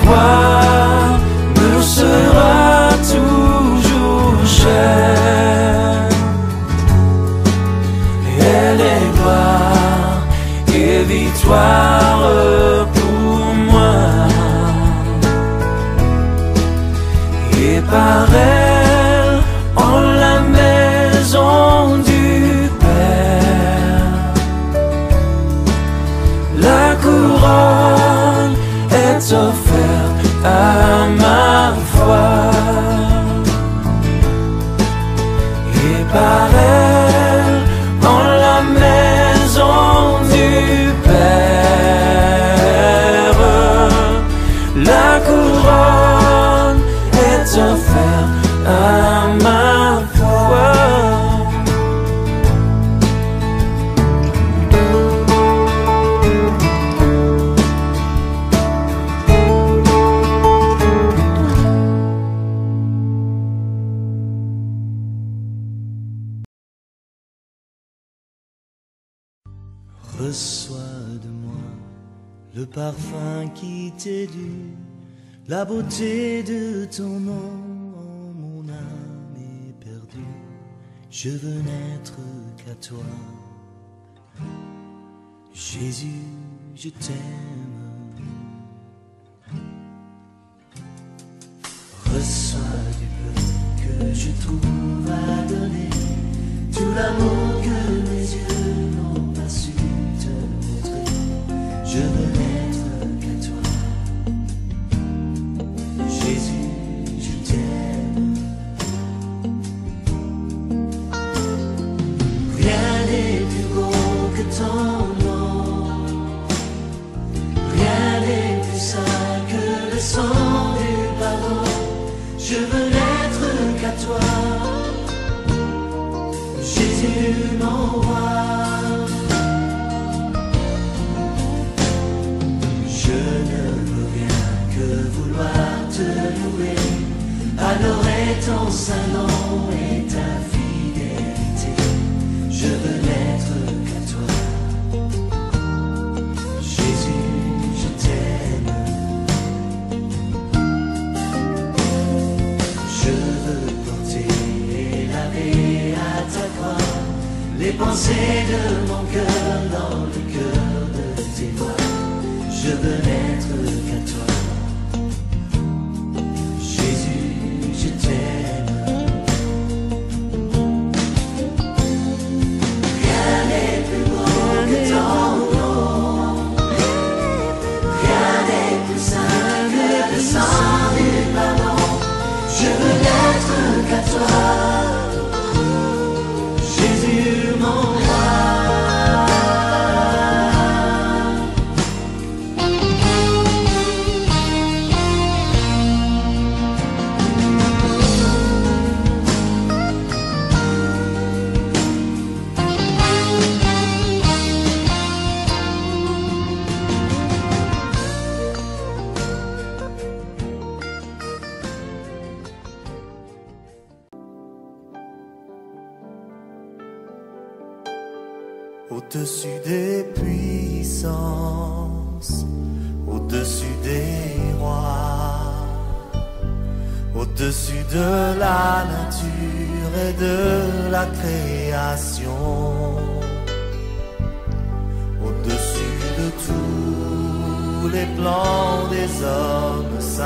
croix me sera toujours chère. Elle est gloire et victoire pour moi. Et par elle, en la maison du Père, la couronne est offerte à ma foi. Et par elle, en la maison du Père, la couronne est offerte à ma foi. Reçois de moi le parfum qui t'est dû, la beauté de ton nom. Mon âme est perdue, je veux n'être qu'à toi. Jésus, je t'aime. Reçois du peu que je trouve à donner, tout l'amour que mes yeux n'ont pas su te montrer. Je veux n'être qu'à toi. Jésus, je t'aime. Rien n'est plus beau que ton nom, rien n'est plus saint que le sang du pardon. Je veux n'être qu'à toi, Jésus mon roi. Je ne veux rien que vouloir te louer, adorer ton saint nom et ta fidélité. Je veux n'être qu'à toi, Jésus, je t'aime. Je veux porter et laver à ta croix les pensées de mon cœur dans le cœur de tes voix. Je veux n'être qu'à toi, Jésus, je t'aime. Rien n'est plus beau que ton nom, rien n'est plus saint que le sang du pardon. Je veux n'être qu'à toi, Jésus mon roi. Au-dessus des puissances, au-dessus des rois, au-dessus de la nature et de la création, au-dessus de tous les plans des hommes sages,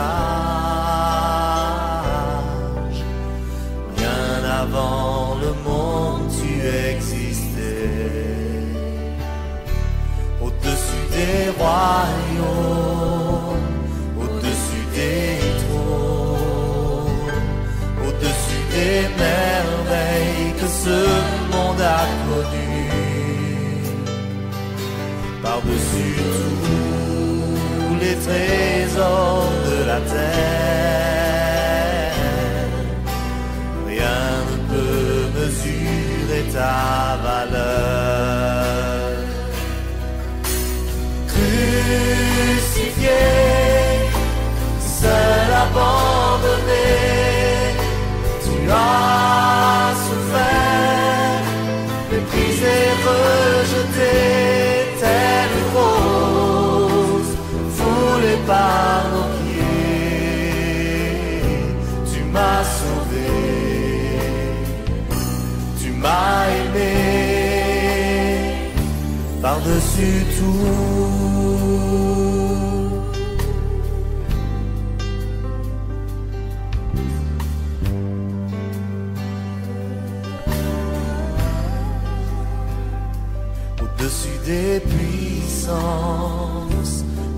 bien avant le monde tu existais. Au-dessus des royaumes, au-dessus des trônes, au-dessus des merveilles que ce monde a connues, par-dessus tous les trésors de la terre, rien ne peut mesurer ta valeur. Crucifié, seul abandonné, tu as souffert, méprisé, rejeté, telle rose, foulée par nos pieds. par-dessus tout. Au-dessus des puissances,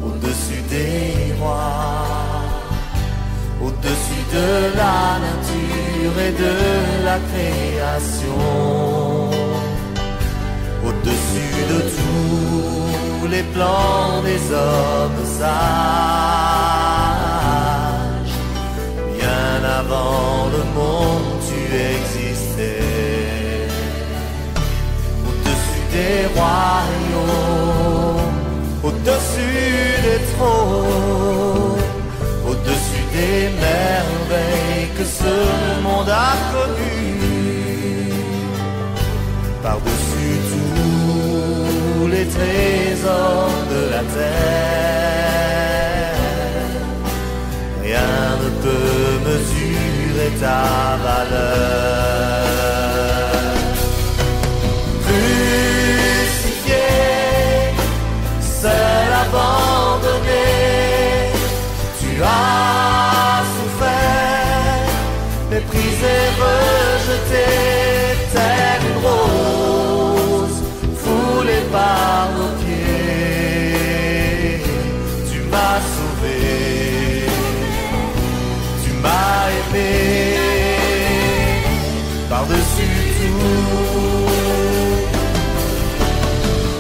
au-dessus des rois, au-dessus de la nature et de la création, au-dessus de tous les plans des hommes sages, bien avant le monde tu existais, au-dessus des royaumes, au-dessus des trônes, au-dessus des merveilles que ce monde a connues, par-dessus tous les trésors de la terre, rien ne peut mesurer ta valeur. Crucifié, seul abandonné, tu as souffert, méprisé, rejeté, tel une rose foulée par nos pieds. Tu m'as sauvé, tu m'as aimé, par-dessus tout.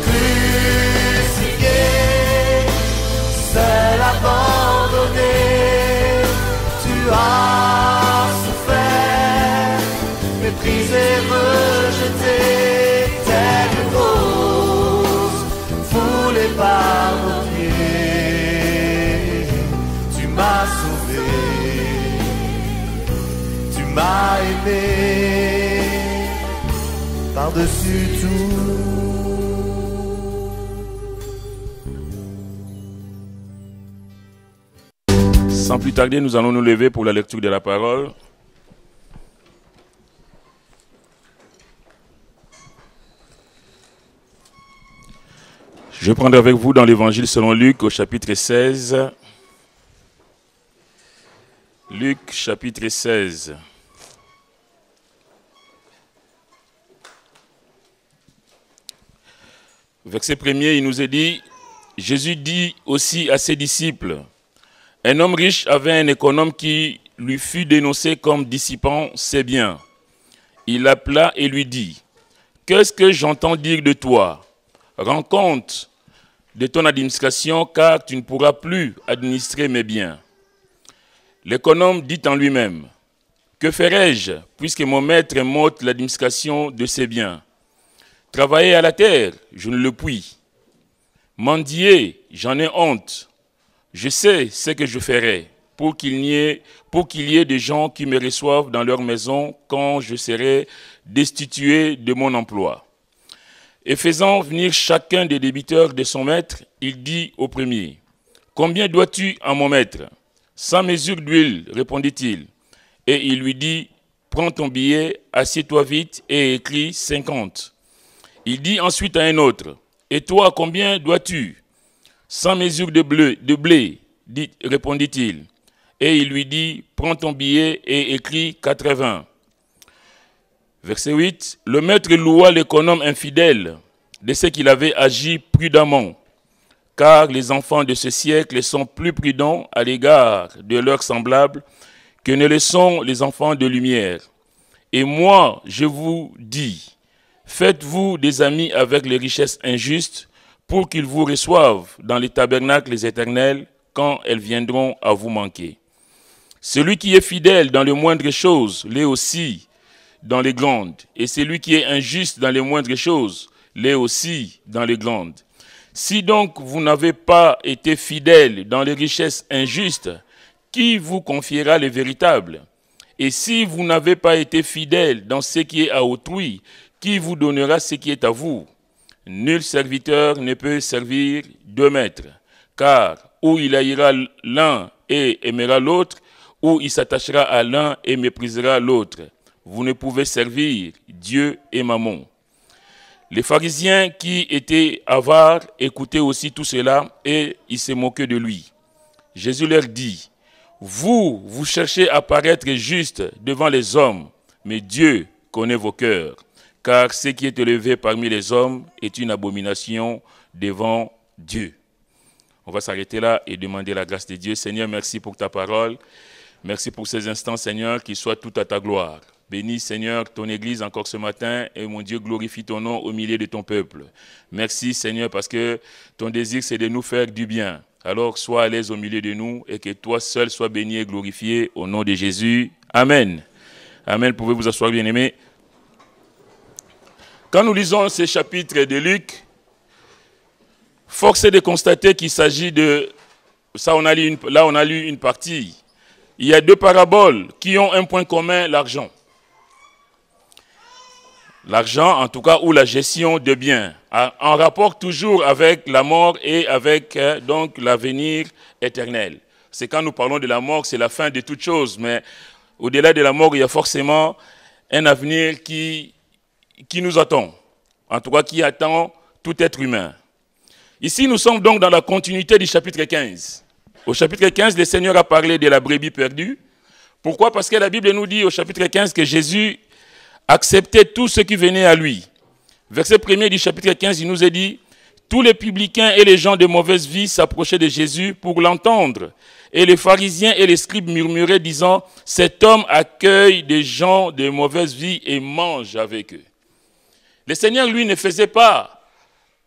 Crucifié, seul abandonné, tu as souffert, méprisé, rejeté, telle une rose foulée par nos pieds. Tu m'as sauvé, tu m'as aimé, par-dessus tout. Sans plus tarder, nous allons nous lever pour la lecture de la parole. Je vais prendre avec vous dans l'évangile selon Luc au chapitre 16. Luc chapitre 16. Verset 1er, il nous est dit, Jésus dit aussi à ses disciples, un homme riche avait un économe qui lui fut dénoncé comme dissipant ses biens. Il l'appela et lui dit, « Qu'est-ce que j'entends dire de toi? Rends compte de ton administration, car tu ne pourras plus administrer mes biens. » L'économe dit en lui-même, « Que ferai-je, puisque mon maître m'ôte l'administration de ses biens? Travailler à la terre, je ne le puis. Mendier, j'en ai honte. Je sais ce que je ferai pour qu'il y ait des gens qui me reçoivent dans leur maison quand je serai destitué de mon emploi. » Et faisant venir chacun des débiteurs de son maître, il dit au premier, « Combien dois-tu à mon maître? » « 100 mesures d'huile, répondit-il. Et il lui dit, « Prends ton billet, assieds-toi vite et écris 50. » Il dit ensuite à un autre, « Et toi, combien dois-tu? » 100 mesures de blé, répondit-il. Et il lui dit, « Prends ton billet et écris 80. » Verset 8, le maître loua l'économe infidèle de ce qu'il avait agi prudemment, car les enfants de ce siècle sont plus prudents à l'égard de leurs semblables que ne le sont les enfants de lumière. Et moi, je vous dis, faites-vous des amis avec les richesses injustes pour qu'ils vous reçoivent dans les tabernacles éternels quand elles viendront à vous manquer. Celui qui est fidèle dans les moindres choses l'est aussi dans les grandes, et celui qui est injuste dans les moindres choses l'est aussi dans les grandes. Si donc vous n'avez pas été fidèle dans les richesses injustes, qui vous confiera les véritables? Et si vous n'avez pas été fidèle dans ce qui est à autrui, qui vous donnera ce qui est à vous? Nul serviteur ne peut servir deux maîtres, car ou il haïra l'un et aimera l'autre, ou il s'attachera à l'un et méprisera l'autre. Vous ne pouvez servir Dieu et Mammon. Les pharisiens qui étaient avares écoutaient aussi tout cela et ils se moquaient de lui. Jésus leur dit, « Vous cherchez à paraître juste devant les hommes, mais Dieu connaît vos cœurs, car ce qui est élevé parmi les hommes est une abomination devant Dieu. » On va s'arrêter là et demander la grâce de Dieu. Seigneur, merci pour ta parole. Merci pour ces instants, Seigneur, qu'ils soient tout à ta gloire. Bénis, Seigneur, ton Église encore ce matin et mon Dieu, glorifie ton nom au milieu de ton peuple. Merci, Seigneur, parce que ton désir, c'est de nous faire du bien. Alors, sois à l'aise au milieu de nous et que toi seul sois béni et glorifié au nom de Jésus. Amen. Amen. Pouvez vous asseoir, bien-aimés. Quand nous lisons ces chapitres de Luc, force est de constater qu'il s'agit de... Ça, on a lu une partie. Il y a deux paraboles qui ont un point commun, l'argent. L'argent, en tout cas, ou la gestion de biens, en rapport toujours avec la mort et avec donc l'avenir éternel. C'est quand nous parlons de la mort, c'est la fin de toute chose, mais au-delà de la mort, il y a forcément un avenir qui nous attend, en tout cas qui attend tout être humain. Ici, nous sommes donc dans la continuité du chapitre 15. Au chapitre 15, le Seigneur a parlé de la brebis perdue. Pourquoi? Parce que la Bible nous dit au chapitre 15 que Jésus acceptait tout ce qui venait à lui. Verset 1er du chapitre 15, il nous est dit « Tous les publicains et les gens de mauvaise vie s'approchaient de Jésus pour l'entendre. Et les pharisiens et les scribes murmuraient, disant « Cet homme accueille des gens de mauvaise vie et mange avec eux. » Le Seigneur, lui, ne faisait pas.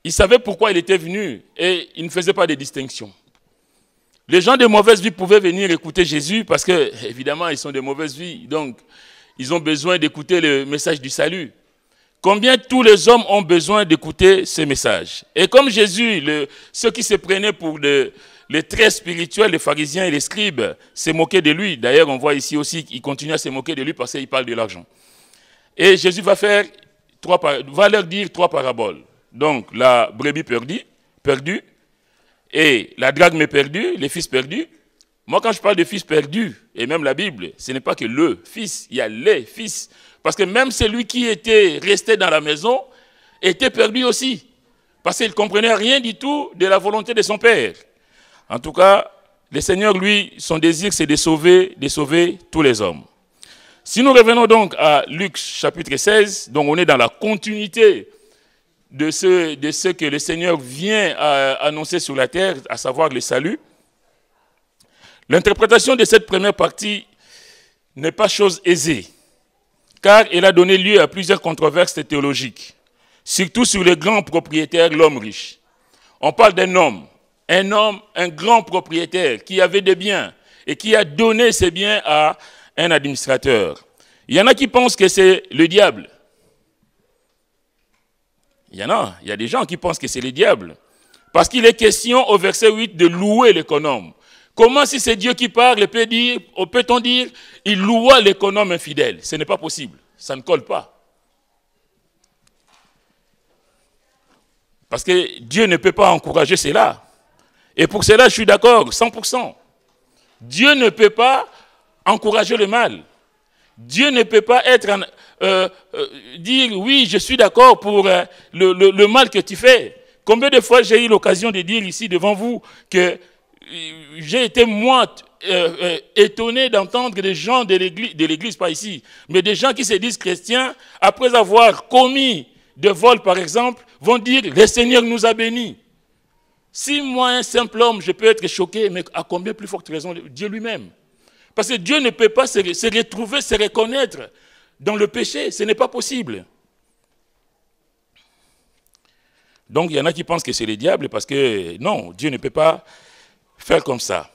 Il savait pourquoi il était venu et il ne faisait pas de distinction. Les gens de mauvaise vie pouvaient venir écouter Jésus parce que, évidemment, ils sont de mauvaise vie. Donc, ils ont besoin d'écouter le message du salut. Combien tous les hommes ont besoin d'écouter ce message? Et comme Jésus, ceux qui se prenaient pour les très spirituels, les pharisiens et les scribes, se moquaient de lui. D'ailleurs, on voit ici aussi qu'ils continuent à se moquer de lui parce qu'il parle de l'argent. Et Jésus va leur dire trois paraboles. Donc, la brebis perdue, et la drachme perdue, les fils perdus. Moi, quand je parle de fils perdus, et même la Bible, ce n'est pas que le fils, il y a les fils. Parce que même celui qui était resté dans la maison était perdu aussi. Parce qu'il ne comprenait rien du tout de la volonté de son père. En tout cas, le Seigneur, lui, son désir, c'est de sauver tous les hommes. Si nous revenons donc à Luc chapitre 16, donc on est dans la continuité de ce que le Seigneur vient à annoncer sur la terre, à savoir le salut. L'interprétation de cette première partie n'est pas chose aisée, car elle a donné lieu à plusieurs controverses théologiques, surtout sur le grand propriétaire, l'homme riche. On parle d'un homme, un grand propriétaire qui avait des biens et qui a donné ses biens à un administrateur. Il y en a qui pensent que c'est le diable. Il y a des gens qui pensent que c'est le diable. Parce qu'il est question au verset 8 de louer l'économe. Comment si c'est Dieu qui parle, peut-on dire, il loua l'économe infidèle? Ce n'est pas possible, ça ne colle pas. Parce que Dieu ne peut pas encourager cela. Et pour cela, je suis d'accord, 100%. Dieu ne peut pas encourager le mal. Dieu ne peut pas dire, oui, je suis d'accord pour le mal que tu fais. Combien de fois j'ai eu l'occasion de dire ici devant vous que j'ai été moi étonné d'entendre des gens de l'église, pas ici, mais des gens qui se disent chrétiens, après avoir commis de vol par exemple, vont dire, le Seigneur nous a bénis. Si moi, un simple homme, je peux être choqué, mais à combien plus forte raison Dieu lui-même? Parce que Dieu ne peut pas se retrouver, se reconnaître dans le péché. Ce n'est pas possible. Donc, il y en a qui pensent que c'est le diable parce que non, Dieu ne peut pas faire comme ça.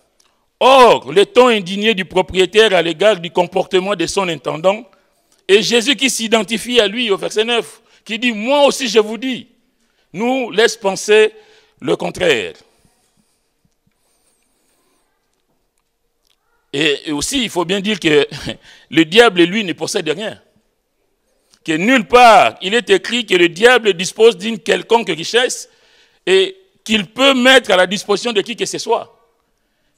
Or, le ton indigné du propriétaire à l'égard du comportement de son intendant, et Jésus qui s'identifie à lui au verset 9, qui dit « Moi aussi je vous dis », nous laisse penser le contraire. Et aussi, il faut bien dire que le diable, lui, ne possède rien. Que nulle part, il est écrit que le diable dispose d'une quelconque richesse et qu'il peut mettre à la disposition de qui que ce soit.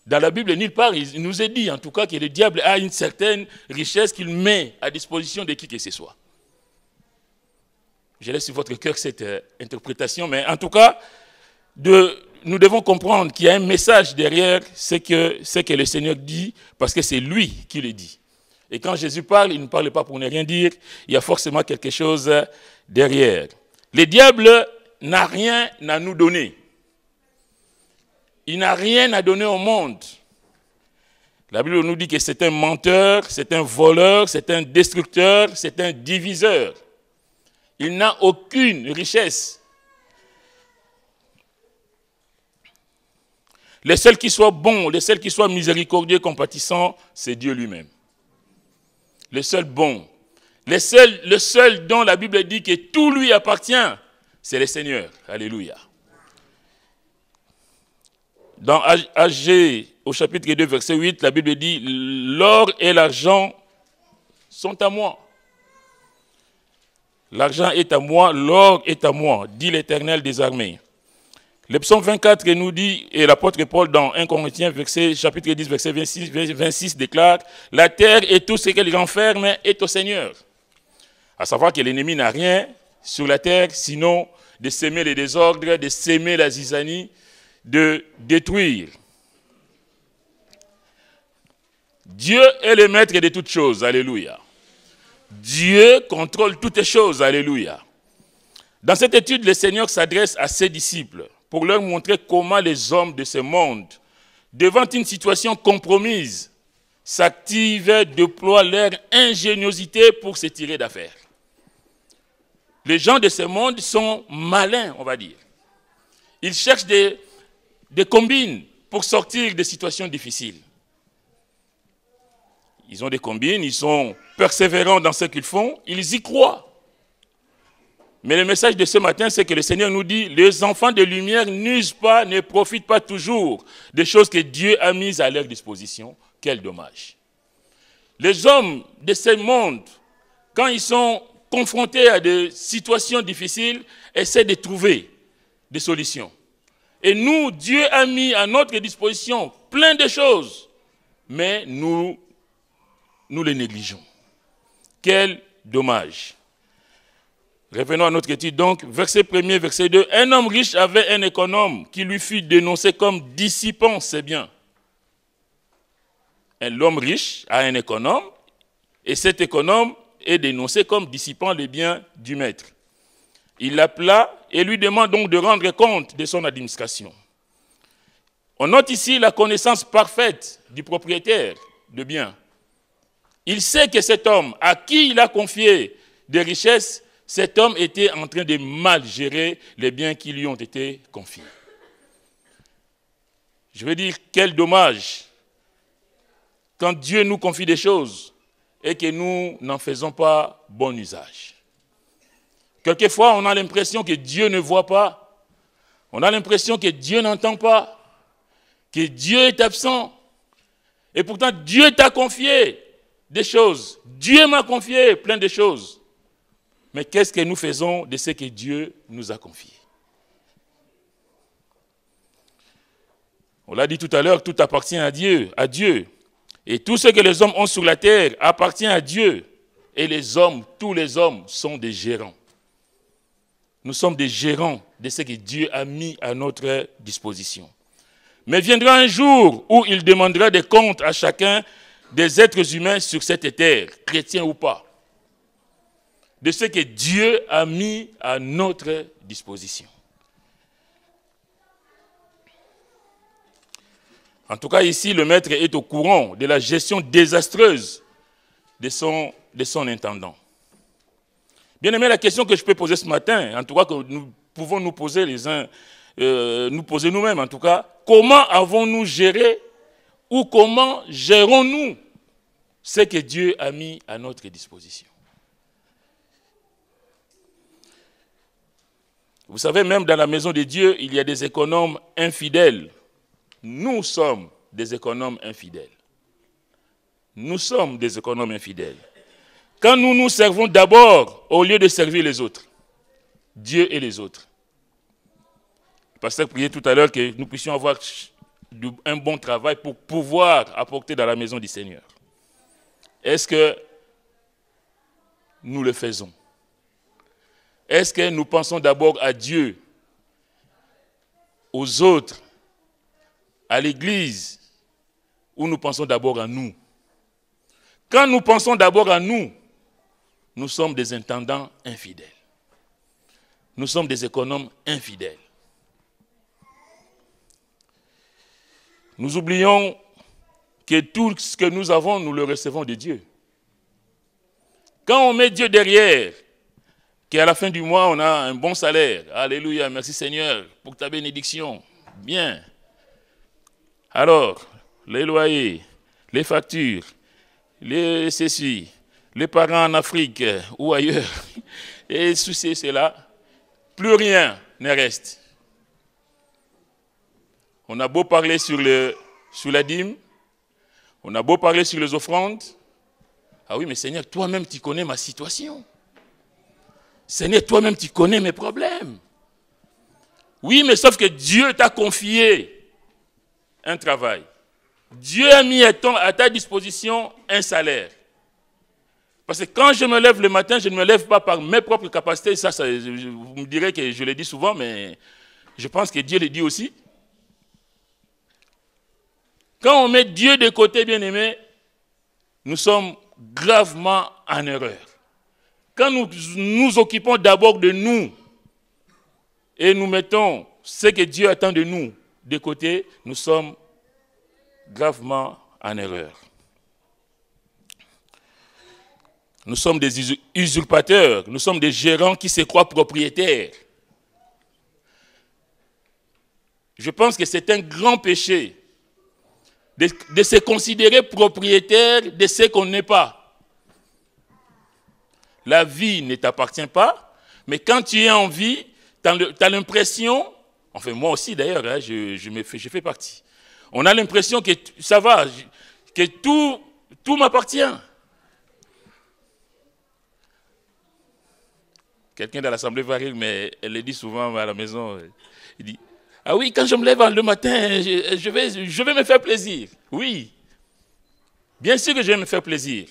Dans la Bible, nulle part, il nous est dit en tout cas que le diable a une certaine richesse qu'il met à disposition de qui que ce soit. je laisse sur votre cœur cette interprétation, mais en tout cas, nous devons comprendre qu'il y a un message derrière ce que le Seigneur dit, parce que c'est lui qui le dit. Et quand Jésus parle, il ne parle pas pour ne rien dire, il y a forcément quelque chose derrière. Le diable n'a rien à nous donner. Il n'a rien à donner au monde. La Bible nous dit que c'est un menteur, c'est un voleur, c'est un destructeur, c'est un diviseur. Il n'a aucune richesse. Le seul qui soit bon, le seul qui soit miséricordieux, compatissant, c'est Dieu lui-même. Le seul bon. Le seul dont la Bible dit que tout lui appartient, c'est le Seigneur. Alléluia. Dans Agé, au chapitre 2, verset 8, la Bible dit « L'or et l'argent sont à moi. L'argent est à moi, l'or est à moi, dit l'Éternel des armées. » Le psaume 24 nous dit, et l'apôtre Paul dans 1 Corinthiens, chapitre 10, verset 26 déclare « La terre et tout ce qu'elle renferme est au Seigneur. » À savoir que l'ennemi n'a rien sur la terre, sinon de s'aimer les désordres, de s'aimer la zizanie, de détruire. Dieu est le maître de toutes choses, alléluia. Dieu contrôle toutes choses, alléluia. Dans cette étude, le Seigneur s'adresse à ses disciples pour leur montrer comment les hommes de ce monde, devant une situation compromise, s'activent, déploient leur ingéniosité pour se tirer d'affaire. Les gens de ce monde sont malins, on va dire. Ils cherchent des combines pour sortir de situations difficiles. Ils ont des combines, ils sont persévérants dans ce qu'ils font, ils y croient. Mais le message de ce matin, c'est que le Seigneur nous dit, les enfants de lumière n'usent pas, ne profitent pas toujours des choses que Dieu a mises à leur disposition. Quel dommage. Les hommes de ce monde, quand ils sont confrontés à des situations difficiles, essaient de trouver des solutions. Et nous, Dieu a mis à notre disposition plein de choses, mais nous les négligeons. Quel dommage. Revenons à notre étude donc, verset 1er, verset 2. Un homme riche avait un économe qui lui fut dénoncé comme dissipant ses biens. L'homme riche a un économe et cet économe est dénoncé comme dissipant les biens du maître. Il l'appela et lui demande donc de rendre compte de son administration. On note ici la connaissance parfaite du propriétaire de biens. Il sait que cet homme à qui il a confié des richesses, cet homme était en train de mal gérer les biens qui lui ont été confiés. Je veux dire, quel dommage quand Dieu nous confie des choses et que nous n'en faisons pas bon usage. Quelquefois, on a l'impression que Dieu ne voit pas, on a l'impression que Dieu n'entend pas, que Dieu est absent. Et pourtant, Dieu t'a confié des choses. Dieu m'a confié plein de choses. Mais qu'est-ce que nous faisons de ce que Dieu nous a confié? On l'a dit tout à l'heure, tout appartient à Dieu. Et tout ce que les hommes ont sur la terre appartient à Dieu. Et les hommes, tous les hommes sont des gérants. Nous sommes des gérants de ce que Dieu a mis à notre disposition. Mais viendra un jour où il demandera des comptes à chacun des êtres humains sur cette terre, chrétiens ou pas, de ce que Dieu a mis à notre disposition. En tout cas, ici, le maître est au courant de la gestion désastreuse de son intendant. Bien aimé, la question que je peux poser ce matin, en tout cas que nous pouvons nous poser poser nous-mêmes en tout cas, comment avons-nous géré ou comment gérons-nous ce que Dieu a mis à notre disposition? Vous savez, même dans la maison de Dieu, il y a des économes infidèles. Nous sommes des économes infidèles. Nous sommes des économes infidèles. Quand nous nous servons d'abord, au lieu de servir les autres, Dieu et les autres. Le pasteur priait tout à l'heure que nous puissions avoir un bon travail pour pouvoir apporter dans la maison du Seigneur. Est-ce que nous le faisons? Est-ce que nous pensons d'abord à Dieu, aux autres, à l'Église, ou nous pensons d'abord à nous? Quand nous pensons d'abord à nous, nous sommes des intendants infidèles. Nous sommes des économes infidèles. Nous oublions que tout ce que nous avons, nous le recevons de Dieu. Quand on met Dieu derrière, qu'à la fin du mois, on a un bon salaire. Alléluia, merci Seigneur pour ta bénédiction. Bien. Alors, les loyers, les factures, les ceci, les parents en Afrique ou ailleurs, et ceci, cela, plus rien ne reste. On a beau parler sur la dîme, on a beau parler sur les offrandes. Ah oui, mais Seigneur, toi-même, tu connais ma situation. Seigneur, toi-même, tu connais mes problèmes. Oui, mais sauf que Dieu t'a confié un travail. Dieu a mis à ta disposition un salaire. Parce que quand je me lève le matin, je ne me lève pas par mes propres capacités. Ça, vous me direz que je le dis souvent, mais je pense que Dieu le dit aussi. Quand on met Dieu de côté, bien-aimé, nous sommes gravement en erreur. Quand nous nous occupons d'abord de nous et nous mettons ce que Dieu attend de nous de côté, nous sommes gravement en erreur. Nous sommes des usurpateurs, nous sommes des gérants qui se croient propriétaires. Je pense que c'est un grand péché de se considérer propriétaire de ce qu'on n'est pas. La vie ne t'appartient pas, mais quand tu es en vie, tu as l'impression, enfin moi aussi d'ailleurs, hein, je fais partie, on a l'impression que ça va, que tout m'appartient. Quelqu'un dans l'assemblée va rire, mais elle le dit souvent à la maison. Il dit, ah oui, quand je me lève le matin, je vais me faire plaisir. Oui, bien sûr que je vais me faire plaisir,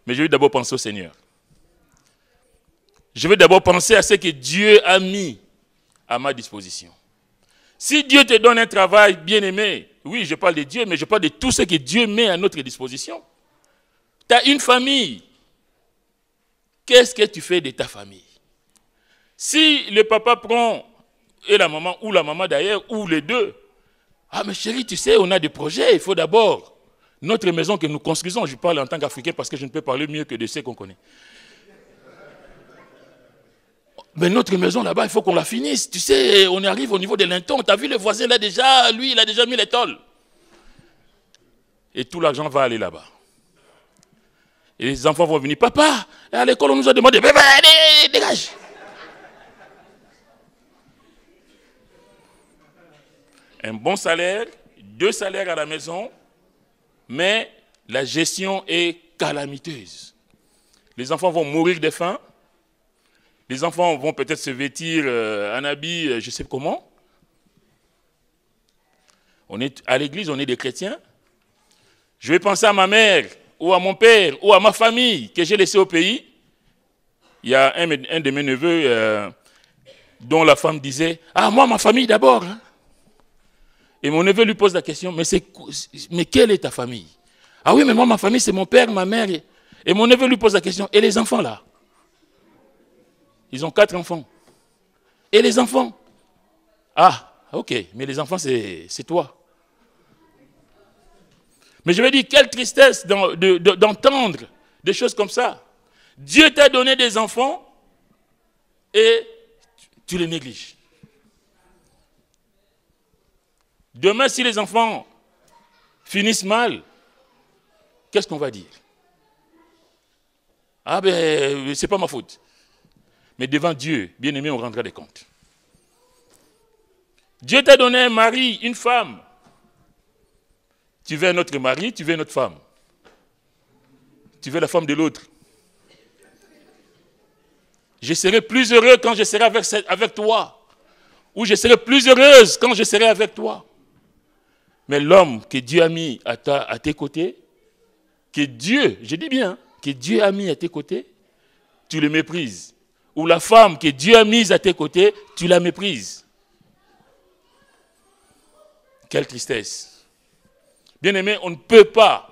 mais je vais d'abord penser au Seigneur. Je vais d'abord penser à ce que Dieu a mis à ma disposition. Si Dieu te donne un travail bien-aimé, oui, je parle de Dieu, mais je parle de tout ce que Dieu met à notre disposition. Tu as une famille. Qu'est-ce que tu fais de ta famille? Si le papa prend, et la maman, ou la maman d'ailleurs, ou les deux, ah mais chérie, tu sais, on a des projets, il faut d'abord, notre maison que nous construisons, je parle en tant qu'Africain parce que je ne peux parler mieux que de ceux qu'on connaît. Mais notre maison là-bas, il faut qu'on la finisse. Tu sais, on arrive au niveau de linton. Tu as vu le voisin là déjà, lui, il a déjà mis les tôles. Et tout l'argent va aller là-bas. Et les enfants vont venir. Papa, à l'école, on nous a demandé, allez, dégage. Un bon salaire, 2 salaires à la maison, mais la gestion est calamiteuse. Les enfants vont mourir de faim. Les enfants vont peut-être se vêtir en habit, je ne sais comment. On est à l'église, on est des chrétiens. Je vais penser à ma mère, ou à mon père, ou à ma famille que j'ai laissée au pays. Il y a un de mes neveux dont la femme disait, ah moi ma famille d'abord. Hein. Et mon neveu lui pose la question, mais quelle est ta famille? Ah oui, mais moi ma famille c'est mon père, ma mère. Et mon neveu lui pose la question, et les enfants là? Ils ont 4 enfants. Et les enfants? Ah, ok, mais les enfants, c'est toi. Mais je veux dire, quelle tristesse d'entendre des choses comme ça. Dieu t'a donné des enfants et tu les négliges. Demain, si les enfants finissent mal, qu'est-ce qu'on va dire? Ah ben, c'est pas ma faute. Mais devant Dieu, bien-aimé, on rendra des comptes. Dieu t'a donné un mari, une femme. Tu veux un autre mari, tu veux une autre femme. Tu veux la femme de l'autre. Je serai plus heureux quand je serai avec toi. Ou je serai plus heureuse quand je serai avec toi. Mais l'homme que Dieu a mis à tes côtés, que Dieu, je dis bien, que Dieu a mis à tes côtés, tu le méprises. ou la femme que Dieu a mise à tes côtés, tu la méprises. Quelle tristesse. Bien-aimés, on ne peut pas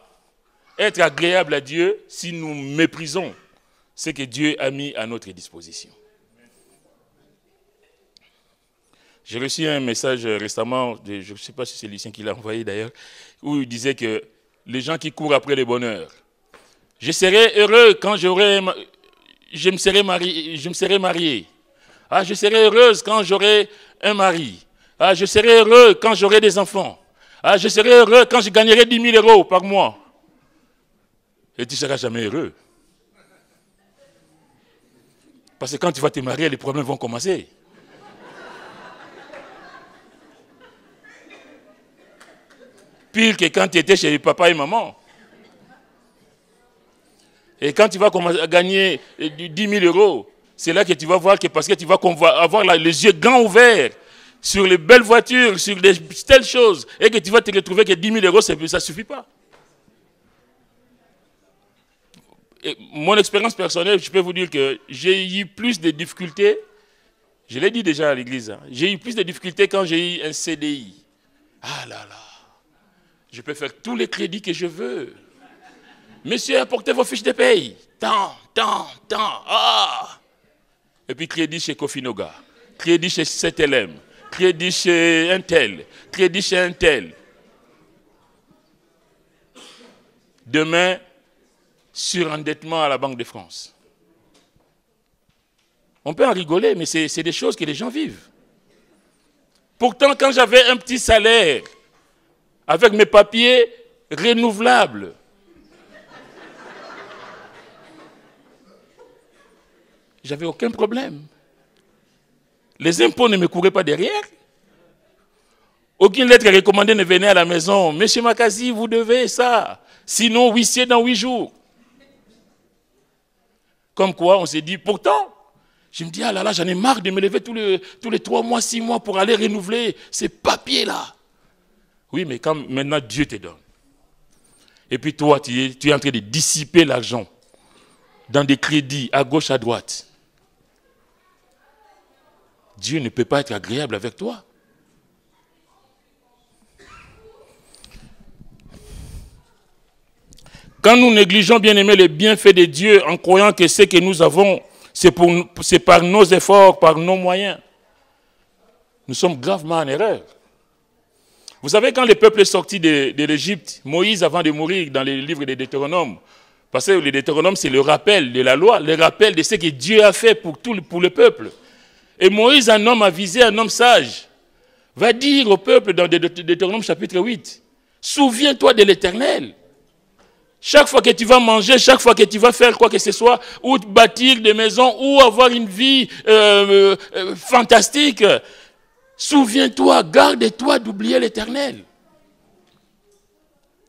être agréable à Dieu si nous méprisons ce que Dieu a mis à notre disposition. J'ai reçu un message récemment, je ne sais pas si c'est Lucien qui l'a envoyé d'ailleurs, où il disait que les gens qui courent après le bonheur, je serai heureux quand je me serai marié. Ah, je serai heureuse quand j'aurai un mari. Ah, je serai heureux quand j'aurai des enfants. Ah, je serai heureux quand je gagnerai 10 000 euros par mois. Et tu ne seras jamais heureux. Parce que quand tu vas te marier, les problèmes vont commencer. Pire que quand tu étais chez papa et maman. Et quand tu vas commencer à gagner 10 000 euros, c'est là que tu vas voir que parce que tu vas avoir les yeux grands ouverts sur les belles voitures, sur des telles choses, et que tu vas te retrouver que 10 000 euros, ça ne suffit pas. Et mon expérience personnelle, je peux vous dire que j'ai eu plus de difficultés, je l'ai dit déjà à l'église, hein, j'ai eu plus de difficultés quand j'ai eu un CDI. Ah là là, je peux faire tous les crédits que je veux. Monsieur, apportez vos fiches de paye. Tant. Ah. Et puis crédit chez Kofinoga, crédit chez CTLM, crédit chez Intel, crédit chez Intel. Demain, surendettement à la Banque de France. On peut en rigoler, mais c'est des choses que les gens vivent. Pourtant, quand j'avais un petit salaire, avec mes papiers renouvelables, j'avais aucun problème. Les impôts ne me couraient pas derrière. Aucune lettre recommandée ne venait à la maison. Monsieur Makazi, vous devez ça. Sinon, huissier dans 8 jours. Comme quoi, on s'est dit, pourtant, je me dis, ah là là, j'en ai marre de me lever tous les 3 mois, 6 mois pour aller renouveler ces papiers-là. Oui, mais quand maintenant Dieu te donne. Et puis toi, tu es en train de dissiper l'argent dans des crédits à gauche, à droite. Dieu ne peut pas être agréable avec toi. Quand nous négligeons, bien aimé, les bienfaits de Dieu en croyant que ce que nous avons, c'est par nos efforts, par nos moyens, nous sommes gravement en erreur. Vous savez, quand le peuple est sorti de l'Égypte, Moïse, avant de mourir dans les livres des Deutéronomes, parce que les Deutéronomes, c'est le rappel de la loi, le rappel de ce que Dieu a fait pour le peuple. Et Moïse, un homme avisé, un homme sage, va dire au peuple dans Deutéronome chapitre 8, souviens-toi de l'Éternel. Chaque fois que tu vas manger, chaque fois que tu vas faire quoi que ce soit, ou bâtir des maisons, ou avoir une vie fantastique, souviens-toi, garde-toi d'oublier l'Éternel.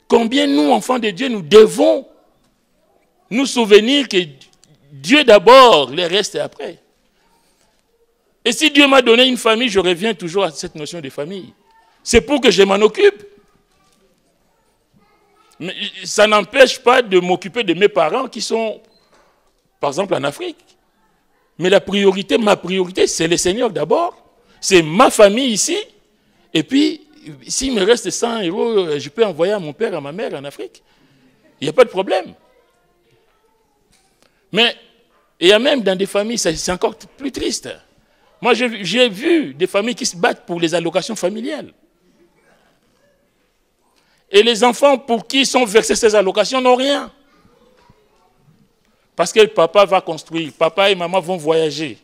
Combien nous, enfants de Dieu, nous devons nous souvenir que Dieu d'abord, le reste après. Et si Dieu m'a donné une famille, je reviens toujours à cette notion de famille. C'est pour que je m'en occupe. Mais ça n'empêche pas de m'occuper de mes parents qui sont, par exemple, en Afrique. Mais ma priorité, c'est le Seigneur d'abord. C'est ma famille ici. Et puis, s'il me reste 100 euros, je peux envoyer à mon père, à ma mère en Afrique. Il n'y a pas de problème. Mais il y a même dans des familles, c'est encore plus triste. Moi, j'ai vu des familles qui se battent pour les allocations familiales. Et les enfants pour qui sont versées ces allocations n'ont rien. Parce que papa va construire, papa et maman vont voyager.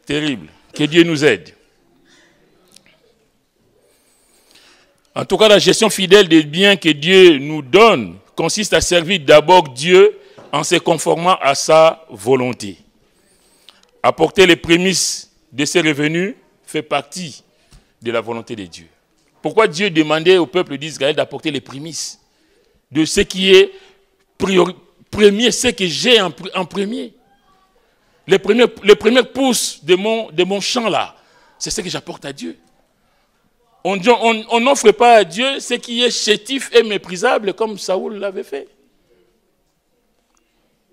Terrible. Que Dieu nous aide. En tout cas, la gestion fidèle des biens que Dieu nous donne consiste à servir d'abord Dieu en se conformant à sa volonté. Apporter les prémices de ses revenus fait partie de la volonté de Dieu. Pourquoi Dieu demandait au peuple d'Israël d'apporter les prémices de ce qui est premier, ce que j'ai en premier. Les premières pousses de mon champ là, c'est ce que j'apporte à Dieu. On n'offre pas à Dieu ce qui est chétif et méprisable comme Saoul l'avait fait.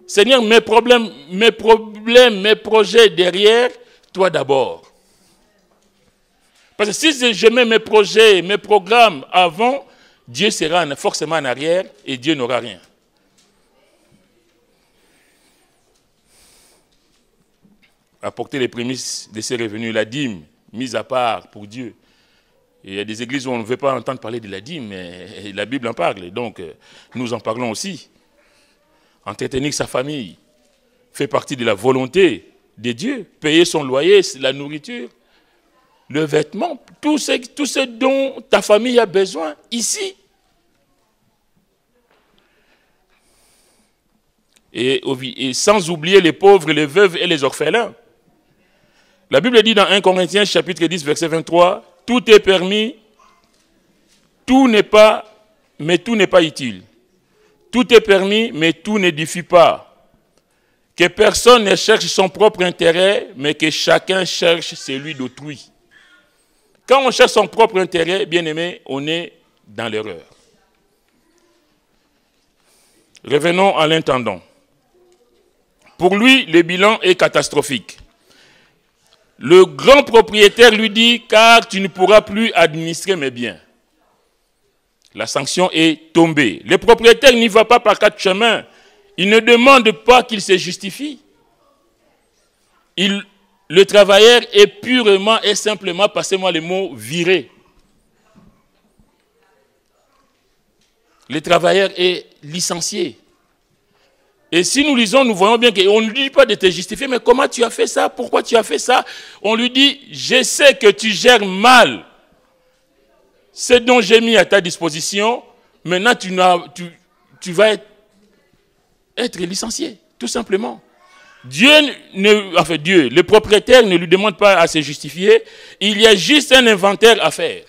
Seigneur, mes problèmes, mes projets derrière, toi d'abord. Parce que si je mets mes projets, mes programmes avant, Dieu sera forcément en arrière et Dieu n'aura rien. Apporter les prémices de ses revenus, la dîme, mise à part pour Dieu. Et il y a des églises où on ne veut pas entendre parler de la dîme, mais la Bible en parle, donc nous en parlons aussi. Entretenir sa famille fait partie de la volonté de Dieu. Payer son loyer, la nourriture, le vêtement, tout ce dont ta famille a besoin ici. Et sans oublier les pauvres, les veuves et les orphelins. La Bible dit dans 1 Corinthiens chapitre 10, verset 23, « Tout est permis, mais tout n'est pas utile. Tout est permis, mais tout n'édifie pas. Que personne ne cherche son propre intérêt, mais que chacun cherche celui d'autrui. » Quand on cherche son propre intérêt, bien aimé, on est dans l'erreur. Revenons à l'intendant. Pour lui, le bilan est catastrophique. Le grand propriétaire lui dit, car tu ne pourras plus administrer mes biens. La sanction est tombée. Le propriétaire n'y va pas par quatre chemins. Il ne demande pas qu'il se justifie. Le travailleur est purement et simplement, passez-moi le mot, viré. Le travailleur est licencié. Et si nous lisons, nous voyons bien qu'on ne lui dit pas de te justifier, mais comment tu as fait ça? Pourquoi tu as fait ça? On lui dit, je sais que tu gères mal ce dont j'ai mis à ta disposition, maintenant tu vas être licencié, tout simplement. Le propriétaire ne lui demande pas à se justifier, il y a juste un inventaire à faire.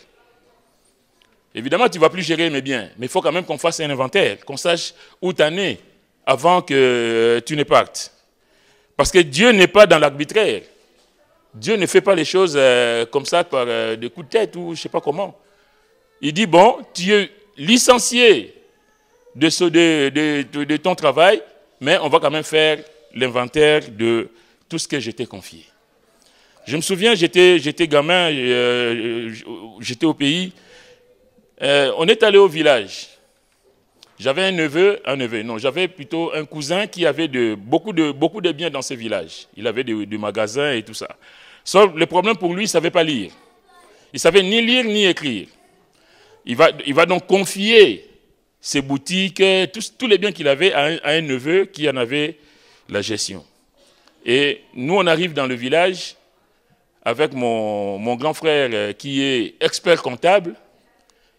Évidemment, tu ne vas plus gérer mes biens, mais il faut quand même qu'on fasse un inventaire, qu'on sache où tu en es avant que tu ne partes. Parce que Dieu n'est pas dans l'arbitraire. Dieu ne fait pas les choses comme ça par des coups de tête ou je ne sais pas comment. Il dit, bon, tu es licencié de ton travail, mais on va quand même faire l'inventaire de tout ce que je t'ai confié. Je me souviens, j'étais gamin, j'étais au pays, on est allé au village. J'avais j'avais plutôt un cousin qui avait beaucoup de biens dans ce village. Il avait des magasins et tout ça. Sauf le problème pour lui, il ne savait pas lire. Il ne savait ni lire ni écrire. Il va donc confier ses boutiques, tous les biens qu'il avait à un neveu qui en avait la gestion. Et nous, on arrive dans le village avec mon grand frère qui est expert comptable.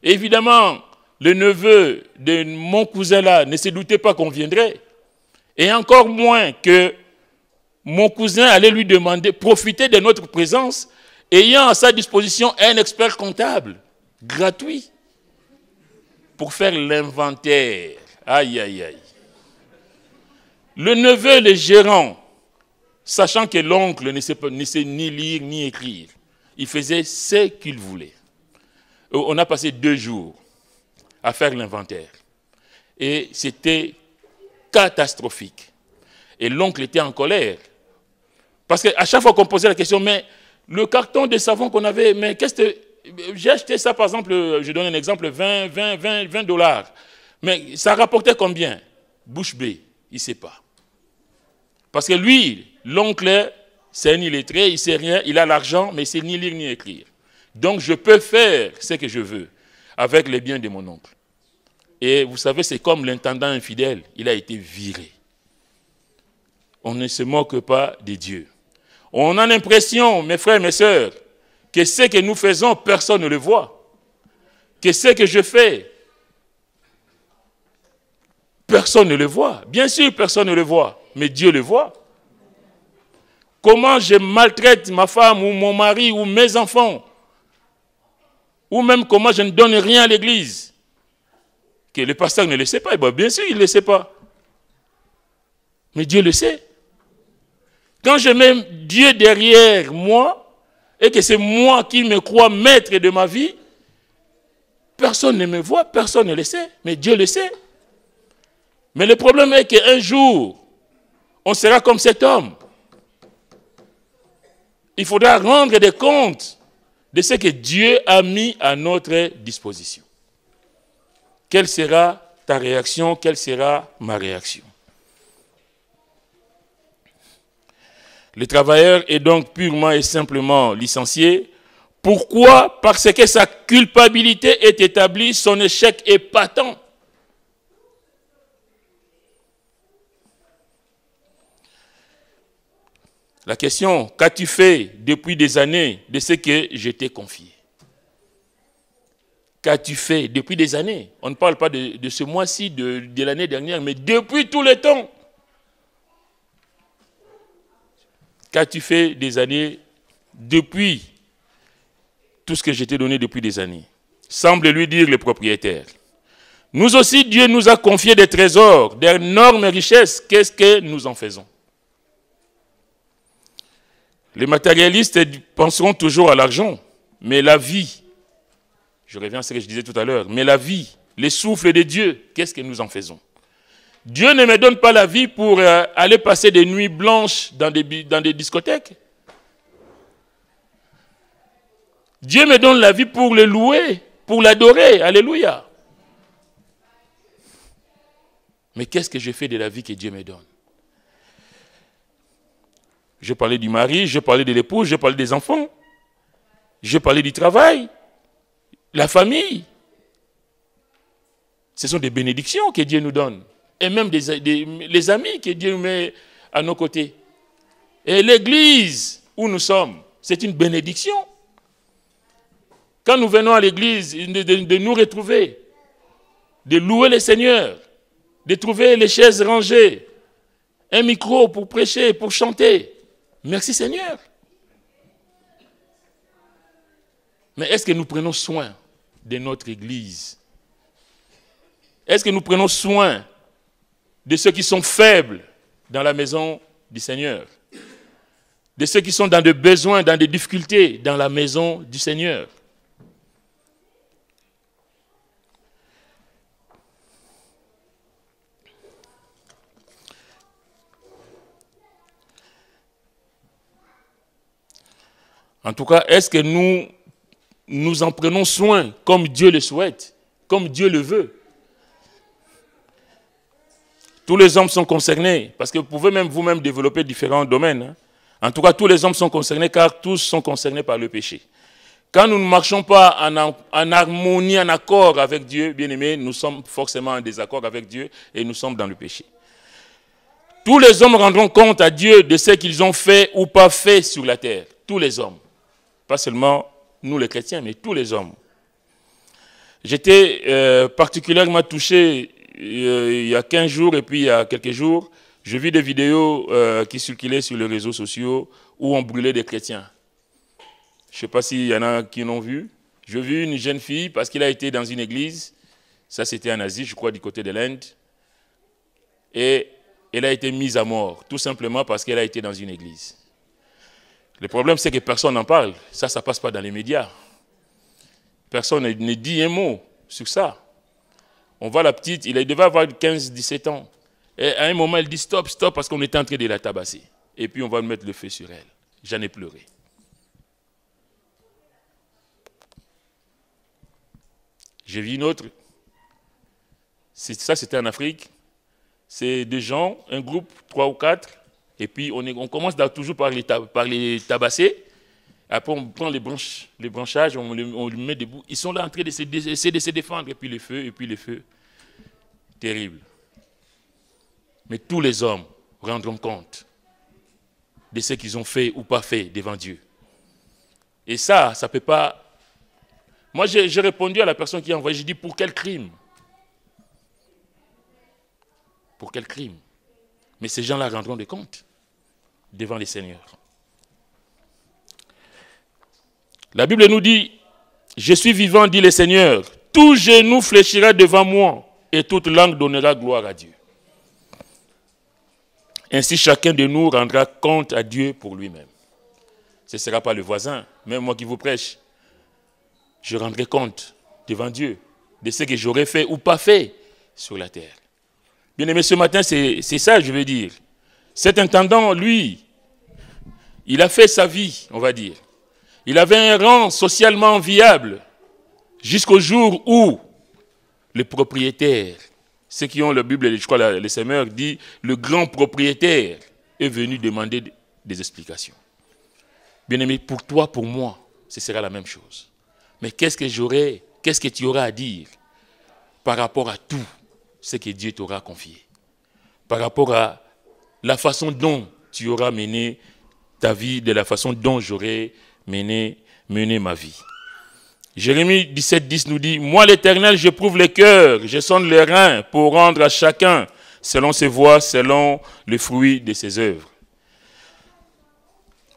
Et évidemment, le neveu de mon cousin-là ne se doutait pas qu'on viendrait. Et encore moins que mon cousin allait lui demander, profiter de notre présence, ayant à sa disposition un expert comptable, gratuit, pour faire l'inventaire. Aïe, aïe, aïe. Le neveu, le gérant, sachant que l'oncle ne sait ni lire ni écrire, il faisait ce qu'il voulait. On a passé 2 jours à faire l'inventaire. Et c'était catastrophique. Et l'oncle était en colère. Parce qu'à chaque fois qu'on posait la question, mais le carton de savon qu'on avait, mais qu'est-ce que... J'ai acheté ça, par exemple, je donne un exemple, 20 $. Mais ça rapportait combien? Bouche bée, il ne sait pas. Parce que lui, l'oncle, c'est un illettré, il ne sait rien, il a l'argent, mais il ne sait ni lire ni écrire. Donc je peux faire ce que je veux avec les biens de mon oncle. Et vous savez, c'est comme l'intendant infidèle, il a été viré. On ne se moque pas de Dieu. On a l'impression, mes frères et mes sœurs, que ce que nous faisons, personne ne le voit. Que ce que je fais, personne ne le voit. Bien sûr, personne ne le voit, mais Dieu le voit. Comment je maltraite ma femme ou mon mari ou mes enfants, ou même comment je ne donne rien à l'église, que le pasteur ne le sait pas. Bien sûr, il ne le sait pas. Mais Dieu le sait. Quand je mets Dieu derrière moi, et que c'est moi qui me crois maître de ma vie, personne ne me voit, personne ne le sait, mais Dieu le sait. Mais le problème est qu'un jour, on sera comme cet homme. Il faudra rendre des comptes de ce que Dieu a mis à notre disposition. Quelle sera ta réaction? Quelle sera ma réaction? Le travailleur est donc purement et simplement licencié. Pourquoi? Parce que sa culpabilité est établie, son échec est patent. La question, qu'as-tu fait depuis des années de ce que je t'ai confié? Qu'as-tu fait depuis des années? On ne parle pas de ce mois-ci, de l'année dernière, mais depuis tout le temps. Qu'as-tu fait des années depuis tout ce que je t'ai donné depuis des années? Semble lui dire le propriétaire. Nous aussi, Dieu nous a confié des trésors, d'énormes richesses. Qu'est-ce que nous en faisons? Les matérialistes penseront toujours à l'argent, mais la vie, je reviens à ce que je disais tout à l'heure, mais la vie, les souffles de Dieu, qu'est-ce que nous en faisons? Dieu ne me donne pas la vie pour aller passer des nuits blanches dans des discothèques. Dieu me donne la vie pour le louer, pour l'adorer. Alléluia. Mais qu'est-ce que je fais de la vie que Dieu me donne? Je parlais du mari, je parlais de l'épouse, je parlais des enfants. Je parlais du travail, la famille. Ce sont des bénédictions que Dieu nous donne. Et même les amis que Dieu nous met à nos côtés. Et l'église où nous sommes, c'est une bénédiction. Quand nous venons à l'église, de nous retrouver, de louer le Seigneur, de trouver les chaises rangées, un micro pour prêcher, pour chanter. Merci Seigneur. Mais est-ce que nous prenons soin de notre église? Est-ce que nous prenons soin de ceux qui sont faibles dans la maison du Seigneur? De ceux qui sont dans des besoins, dans des difficultés dans la maison du Seigneur? En tout cas, est-ce que nous en prenons soin comme Dieu le souhaite, comme Dieu le veut? Tous les hommes sont concernés, parce que vous pouvez même vous-même développer différents domaines. Hein. En tout cas, tous les hommes sont concernés, car tous sont concernés par le péché. Quand nous ne marchons pas en harmonie, en accord avec Dieu, bien-aimés, nous sommes forcément en désaccord avec Dieu et nous sommes dans le péché. Tous les hommes rendront compte à Dieu de ce qu'ils ont fait ou pas fait sur la terre. Tous les hommes. Pas seulement nous les chrétiens, mais tous les hommes. J'étais particulièrement touché il y a 15 jours et puis il y a quelques jours. Je vis des vidéos qui circulaient sur les réseaux sociaux où on brûlait des chrétiens. Je ne sais pas s'il y en a qui l'ont vu. J'ai vu une jeune fille parce qu'elle a été dans une église. Ça, c'était en Asie, je crois, du côté de l'Inde. Et elle a été mise à mort, tout simplement parce qu'elle a été dans une église. Le problème, c'est que personne n'en parle. Ça ne passe pas dans les médias. Personne ne dit un mot sur ça. On voit la petite, elle devait avoir 15-17 ans. Et à un moment, elle dit stop, stop, parce qu'on était en train de la tabasser. Et puis, on va mettre le feu sur elle. J'en ai pleuré. J'ai vu une autre. Ça, c'était en Afrique. C'est des gens, un groupe, 3 ou 4. Et puis, on commence toujours par les tabasser. Après, on prend les branchages, on les met debout. Ils sont là en train d'essayer de se défendre. Et puis le feu. Terrible. Mais tous les hommes rendront compte de ce qu'ils ont fait ou pas fait devant Dieu. Et ça ne peut pas... Moi, j'ai répondu à la personne qui a envoyé, j'ai dit, pour quel crime? Pour quel crime? Mais ces gens-là rendront des comptes devant les seigneurs. La Bible nous dit, je suis vivant, dit le Seigneur, tout genou fléchira devant moi et toute langue donnera gloire à Dieu. Ainsi, chacun de nous rendra compte à Dieu pour lui-même. Ce ne sera pas le voisin, même moi qui vous prêche. Je rendrai compte devant Dieu de ce que j'aurais fait ou pas fait sur la terre. Bien aimé, ce matin, c'est ça, je veux dire. Cet intendant, lui, il a fait sa vie, on va dire. Il avait un rang socialement viable jusqu'au jour où le propriétaire, ceux qui ont la Bible, je crois les semeurs, dit le grand propriétaire est venu demander des explications. Bien-aimé, pour toi, pour moi, ce sera la même chose. Mais qu'est-ce que tu auras à dire par rapport à tout ce que Dieu t'aura confié? Par rapport à la façon dont tu auras mené ta vie, de la façon dont j'aurais mené ma vie. Jérémie 17,10 nous dit « Moi l'Éternel, j'éprouve les cœurs, je sonde les reins pour rendre à chacun selon ses voies, selon le fruit de ses œuvres. »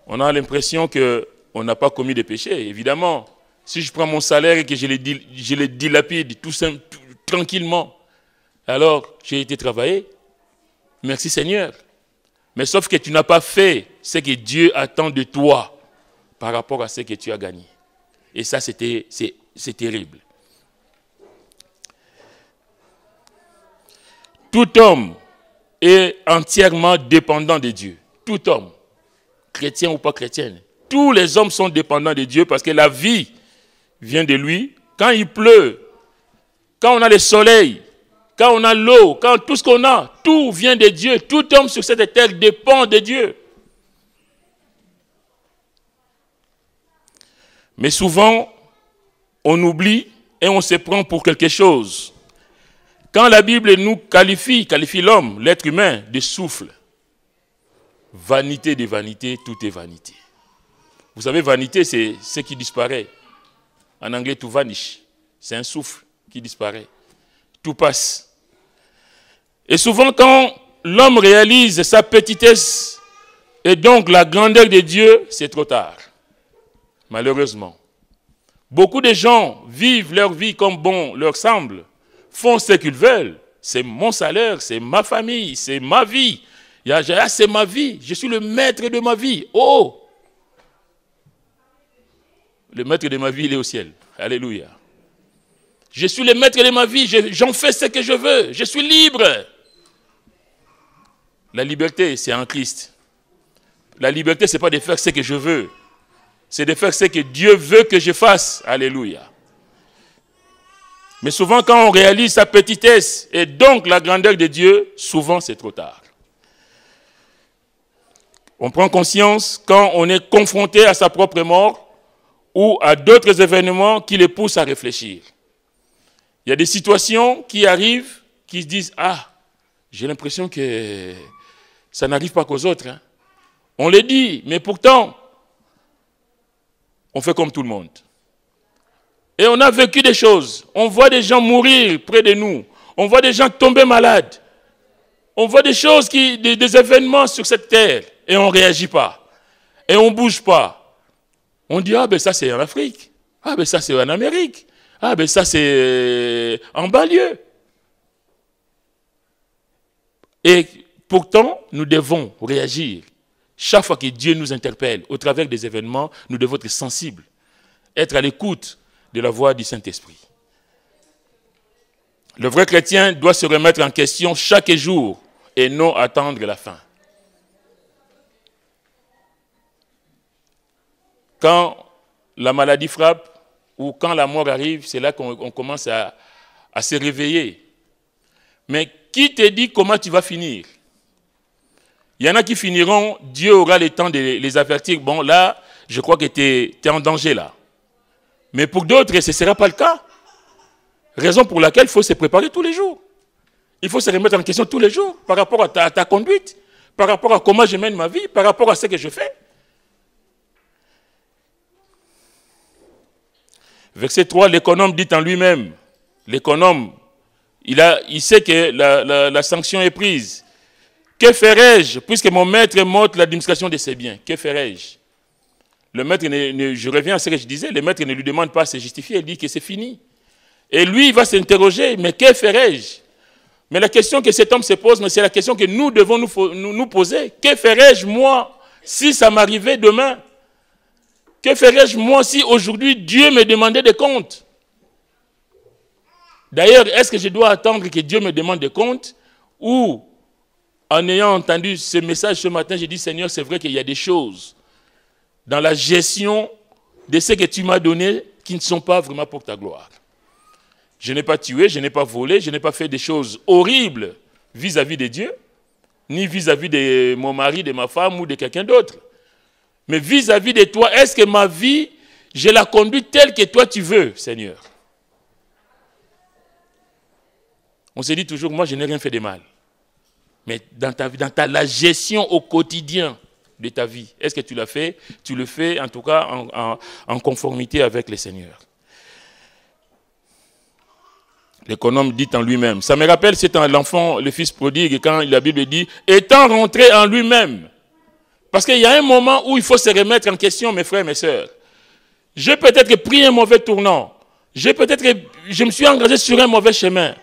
On a l'impression qu'on n'a pas commis de péché. Évidemment, si je prends mon salaire et que je le dilapide tout tranquillement, alors j'ai été travailler. Merci Seigneur. Mais sauf que tu n'as pas fait ce que Dieu attend de toi par rapport à ce que tu as gagné. Et ça, c'est terrible. Tout homme est entièrement dépendant de Dieu. Tout homme, chrétien ou pas chrétien. Tous les hommes sont dépendants de Dieu parce que la vie vient de lui. Quand il pleut, quand on a le soleil, quand on a l'eau, quand tout ce qu'on a, tout vient de Dieu. Tout homme sur cette terre dépend de Dieu. Mais souvent, on oublie et on se prend pour quelque chose. Quand la Bible nous qualifie l'homme, l'être humain, de souffle, vanité de vanité, tout est vanité. Vous savez, vanité, c'est ce qui disparaît. En anglais, to vanish. C'est un souffle qui disparaît. Tout passe. Et souvent, quand l'homme réalise sa petitesse et donc la grandeur de Dieu, c'est trop tard. Malheureusement. Beaucoup de gens vivent leur vie comme bon leur semble, font ce qu'ils veulent. C'est mon salaire, c'est ma famille, c'est ma vie. C'est ma vie, je suis le maître de ma vie. Oh! Le maître de ma vie, il est au ciel. Alléluia. Je suis le maître de ma vie, j'en fais ce que je veux, je suis libre. La liberté, c'est en Christ. La liberté, ce n'est pas de faire ce que je veux. C'est de faire ce que Dieu veut que je fasse. Alléluia. Mais souvent, quand on réalise sa petitesse et donc la grandeur de Dieu, souvent c'est trop tard. On prend conscience quand on est confronté à sa propre mort ou à d'autres événements qui les poussent à réfléchir. Il y a des situations qui arrivent, qui se disent « Ah, j'ai l'impression que ça n'arrive pas qu'aux autres. Hein. » On le dit, mais pourtant, on fait comme tout le monde. Et on a vécu des choses. On voit des gens mourir près de nous. On voit des gens tomber malades. On voit des choses, des événements sur cette terre. Et on ne réagit pas. Et on ne bouge pas. On dit, ah ben ça c'est en Afrique. Ah ben ça c'est en Amérique. Ah ben ça c'est en banlieue. Et pourtant, nous devons réagir. Chaque fois que Dieu nous interpelle au travers des événements, nous devons être sensibles, être à l'écoute de la voix du Saint-Esprit. Le vrai chrétien doit se remettre en question chaque jour et non attendre la fin. Quand la maladie frappe ou quand la mort arrive, c'est là qu'on commence à se réveiller. Mais qui te dit comment tu vas finir? Il y en a qui finiront, Dieu aura le temps de les avertir. Bon, là, je crois que tu es en danger là. Mais pour d'autres, ce ne sera pas le cas. Raison pour laquelle il faut se préparer tous les jours. Il faut se remettre en question tous les jours par rapport à ta conduite, par rapport à comment je mène ma vie, par rapport à ce que je fais. Verset 3, l'économe dit en lui-même, l'économe, il sait que la sanction est prise. Que ferai-je, puisque mon maître m'ôte l'administration de ses biens? Que ferai-je? Le maître, je reviens à ce que je disais, le maître ne lui demande pas à se justifier, il dit que c'est fini. Et lui, il va s'interroger, mais que ferai-je? Mais la question que cet homme se pose, mais c'est la question que nous devons nous poser. Que ferai-je moi si ça m'arrivait demain? Que ferais-je moi si aujourd'hui Dieu me demandait des comptes? D'ailleurs, est-ce que je dois attendre que Dieu me demande des comptes ou en ayant entendu ce message ce matin, j'ai dit, Seigneur, c'est vrai qu'il y a des choses dans la gestion de ce que tu m'as donné qui ne sont pas vraiment pour ta gloire. Je n'ai pas tué, je n'ai pas volé, je n'ai pas fait des choses horribles vis-à-vis de Dieu, ni vis-à-vis de mon mari, de ma femme ou de quelqu'un d'autre. Mais vis-à-vis de toi, est-ce que ma vie, je la conduis telle que toi tu veux, Seigneur? On se dit toujours, moi je n'ai rien fait de mal. Mais dans ta vie, la gestion au quotidien de ta vie, est-ce que tu l'as fait? Tu le fais en tout cas en conformité avec le Seigneur. L'économe dit en lui-même. Ça me rappelle, c'est l'enfant, le fils prodigue, quand la Bible dit, étant rentré en lui-même. Parce qu'il y a un moment où il faut se remettre en question, mes frères, mes sœurs. J'ai peut-être pris un mauvais tournant. Je me suis engagé sur un mauvais chemin.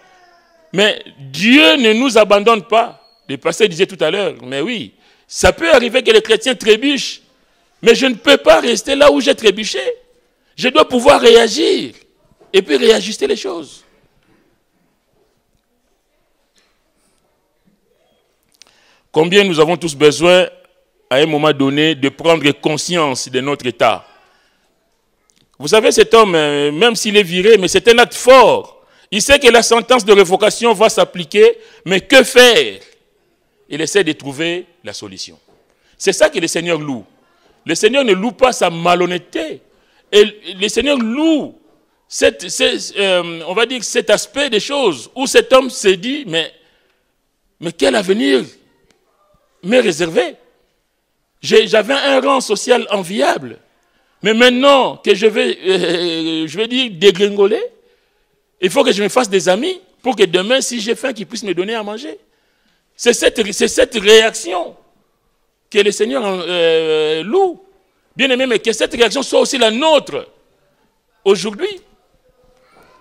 Mais Dieu ne nous abandonne pas. Le pasteur disait tout à l'heure, mais oui, ça peut arriver que les chrétiens trébuchent. Mais je ne peux pas rester là où j'ai trébuché. Je dois pouvoir réagir et puis réajuster les choses. Combien nous avons tous besoin, à un moment donné, de prendre conscience de notre état. Vous savez, cet homme, même s'il est viré, mais c'est un acte fort. Il sait que la sentence de révocation va s'appliquer, mais que faire? Il essaie de trouver la solution. C'est ça que le Seigneur loue. Le Seigneur ne loue pas sa malhonnêteté. Et le Seigneur loue on va dire cet aspect des choses où cet homme s'est dit, mais quel avenir m'est réservé? J'avais un rang social enviable. Mais maintenant que je vais dire dégringoler, il faut que je me fasse des amis pour que demain, si j'ai faim, qu'ils puissent me donner à manger. C'est cette réaction que le Seigneur loue. Bien aimé, mais que cette réaction soit aussi la nôtre aujourd'hui.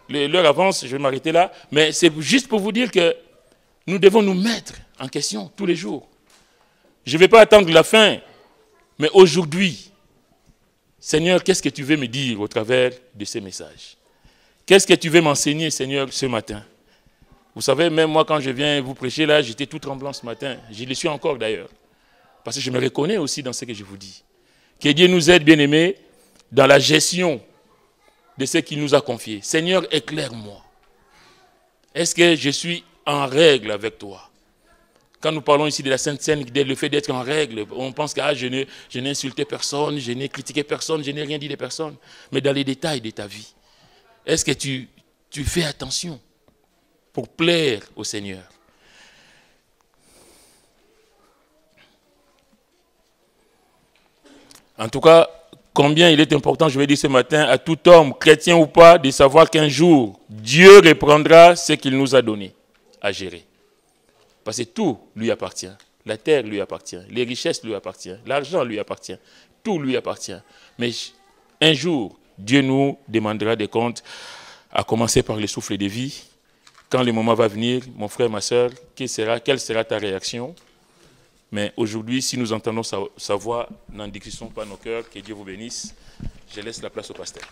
L'heure avance, je vais m'arrêter là, mais c'est juste pour vous dire que nous devons nous mettre en question tous les jours. Je ne vais pas attendre la fin, mais aujourd'hui, Seigneur, qu'est-ce que tu veux me dire au travers de ces messages? Qu'est-ce que tu veux m'enseigner, Seigneur, ce matin? Vous savez, même moi, quand je viens vous prêcher là, j'étais tout tremblant ce matin. Je le suis encore d'ailleurs. Parce que je me reconnais aussi dans ce que je vous dis. Que Dieu nous aide, bien-aimés, dans la gestion de ce qu'il nous a confié. Seigneur, éclaire-moi. Est-ce que je suis en règle avec toi? Quand nous parlons ici de la Sainte Seine, le fait d'être en règle, on pense que je n'ai insulté personne, je n'ai critiqué personne, je n'ai rien dit de personne. Mais dans les détails de ta vie, est-ce que tu fais attention pour plaire au Seigneur? En tout cas, combien il est important, je vais dire ce matin, à tout homme, chrétien ou pas, de savoir qu'un jour, Dieu reprendra ce qu'il nous a donné à gérer. Parce que tout lui appartient. La terre lui appartient, les richesses lui appartiennent, l'argent lui appartient, tout lui appartient. Mais un jour, Dieu nous demandera des comptes, à commencer par le souffle de vie. Quand le moment va venir, mon frère, ma soeur, quelle sera ta réaction? Mais aujourd'hui, si nous entendons sa voix, n'endurcissons pas nos cœurs, que Dieu vous bénisse. Je laisse la place au pasteur.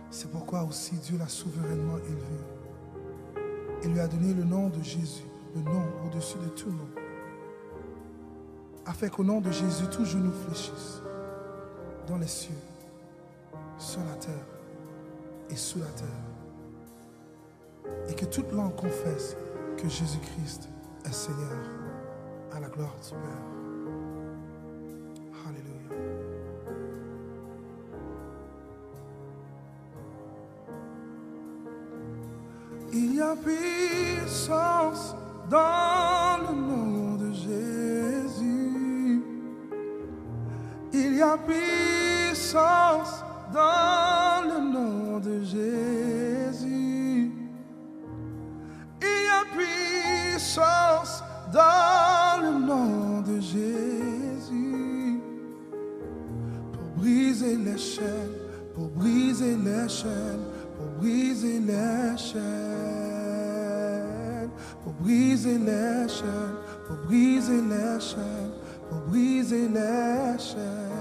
C'est pourquoi aussi Dieu l'a souverainement élevé. Il lui a donné le nom de Jésus, le nom au-dessus de tout nom, afin qu'au nom de Jésus, tout genou fléchisse, dans les cieux, sur la terre et sous la terre, et que toute langue confesse que Jésus-Christ est Seigneur, à la gloire du Père. Alléluia. Il y a puissance dans le nom de Jésus. Il y a puissance dans le nom de Jésus. Il y a puissance dans le nom de Jésus. Pour briser les chaînes, pour briser les chaînes, pour briser les chaînes, pour briser les chaînes, pour briser les chaînes, pour briser les chaînes.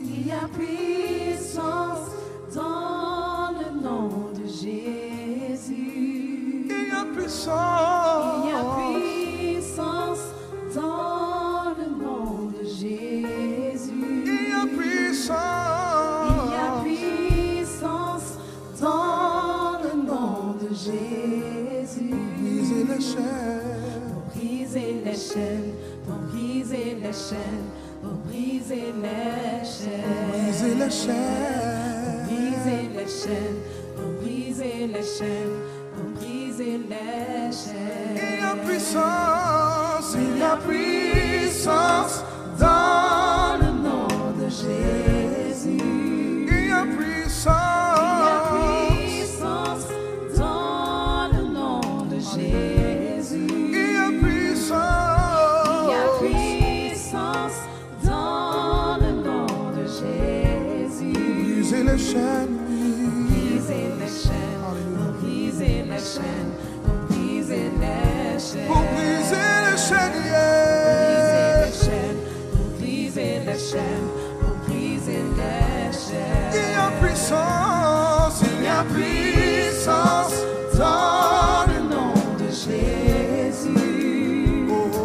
Il y a puissance dans nom de Jésus. Il y a puissance. Il y a puissance dans le nom de Jésus. Il y a puissance. Il y a puissance dans le nom de Jésus. Briser les chaînes. Pour briser les chaînes, pour briser les chaînes, pour briser les chaînes. Briser les chaînes. Briser les chaînes, pour briser les chaînes, pour briser les chaînes. Il y a puissance. Il y a puissance dans le nom de Jésus. Il y a puissance dans le nom de Jésus. Il y a puissance. Il y a puissance dans le nom de Jésus. Briser les chaînes. Briser les chaînes, pour briser les chaînes, pour briser les chaînes. Pour briser les chaînes, Pour briser les chaînes, pour briser les chaînes. Il y a puissance, il y a puissance dans le nom de Jésus. Oh, oh,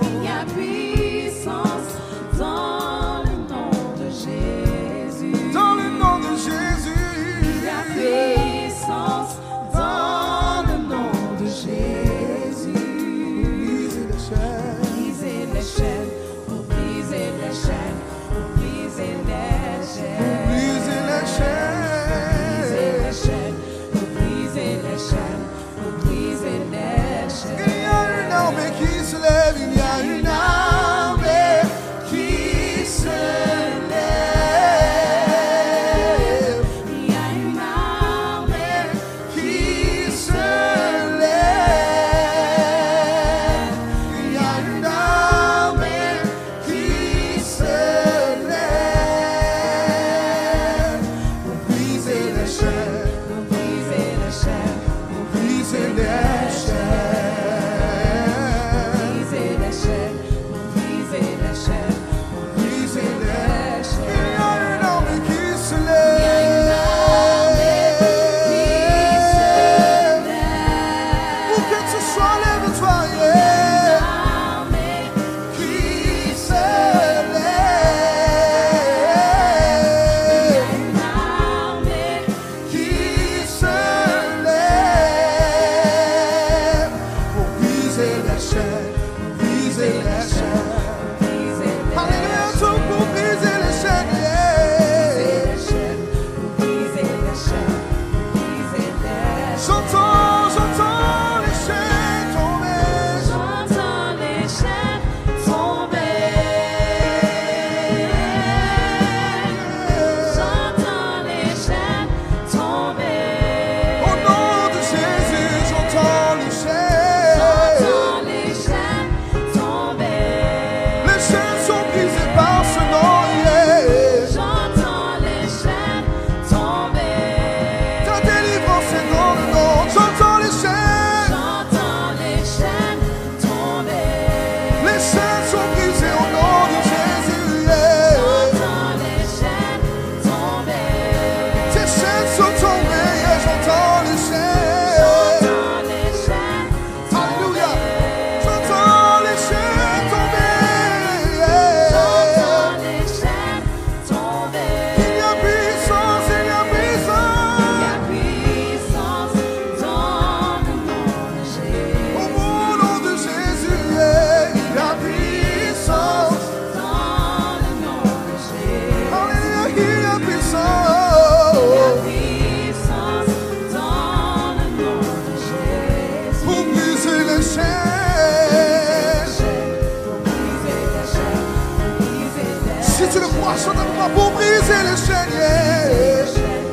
Il y a puissance dans le nom de Jésus. dans le nom de Jésus. Il y a puissance dans le nom de Jésus. Briser les chaînes. Briser les chaînes, pour briser les chaînes, pour briser les chaînes. Briser les chaînes. Briser les chaînes, pour briser les chaînes, pour briser les chaînes. Il y a une armée qui se lève, il y a une armée qui se lève. Il y a une armée Qui se lève. Il y a une armée qui se lève. Pour briser les chaînes. pour briser les chaînes, pour Briser les chaînes. briser les chaînes, pour briser les chaînes, pour Briser les les chaînes. Il y a une armée qui se Il y a une armée qui se lève. lève. Où que tu sois, lève-toi, yeah. Armée Qui se lève. une armée Qui se lève. Pour briser les chaînes. Briser les chaînes. briser les Alléluia, tout pour briser les chaînes, yeah. chaînes, pour briser les chaînes, pour briser les chaînes. J'entends les chaînes tomber. J'entends les chaînes tomber. J'entends les chaînes tomber. Au nom de Jésus, j'entends les chaînes. J'entends les chaînes tomber. Les chaînes sont brisées par ce nom, yeah. J'entends les chaînes tomber. Ta délivrance est dans le nom. J'entends les chaînes. J'entends les chaînes tomber. Les chaînes sont brisées au nom de Jésus, yeah. J'entends les chaînes tomber. Tes chaînes sont tombées, yeah. J'entends les chaînes. J'entends les chaînes Alléluia. J'entends les chaînes tomber, yeah. J'entends les chaînes tomber. Il y a puissance, il y a Il y a puissance. puissance dans le nom de Jésus. Au nom de Jésus, yeah. Il y a puissance. Dans le nom de Jésus. Alléluia, il y a Il y a puissance. puissance dans le nom de Jésus. Pour briser les chaînes. Pour briser les chaînes, pour briser les Si tu le crois, chante avec moi pour briser les chaînes, yeah. chaînes,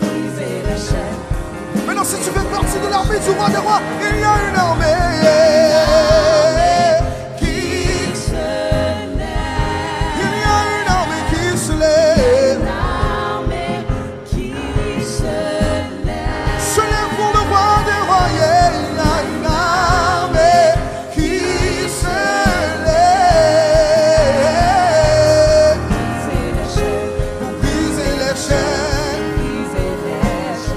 pour briser les chaînes. Maintenant, si tu fais partie de l'armée du roi des rois, il y a une armée, yeah. Qui Se lève. Il y a une armée qui se lève. L'armée qui se lève. Se lève pour le roi des rois, yeah. Il y a une armée qui se lève. Briser les chaînes, Pour briser les chaînes. briser les chaînes.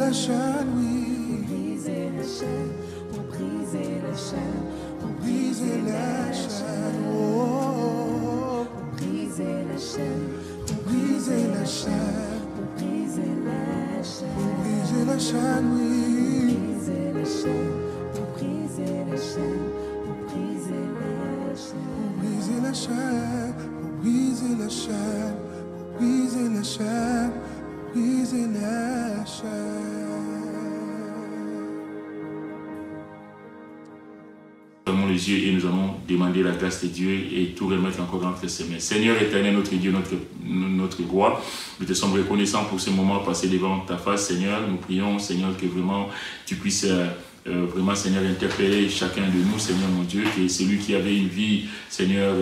la chaîne, oui. briser les chaînes, pour briser les chaînes, pour Briser les chaînes, oh. pour briser les chaînes, Pour briser les chaînes, pour briser les chaînes, pour briser les chaînes, oui. briser les chaînes, pour briser les chaînes, pour briser les chaînes. Briser les chaînes, pour briser les chaînes, pour briser les chaînes, pour briser les chaînes. Fermons les yeux et nous allons demander la grâce de Dieu et tout remettre encore entre ses mains. Seigneur éternel, notre Dieu, notre roi, nous te sommes reconnaissants pour ce moment passé devant ta face, Seigneur. Nous prions, Seigneur, que vraiment tu puisses vraiment, Seigneur, interpeller chacun de nous, Seigneur mon Dieu, que celui qui avait une vie, Seigneur,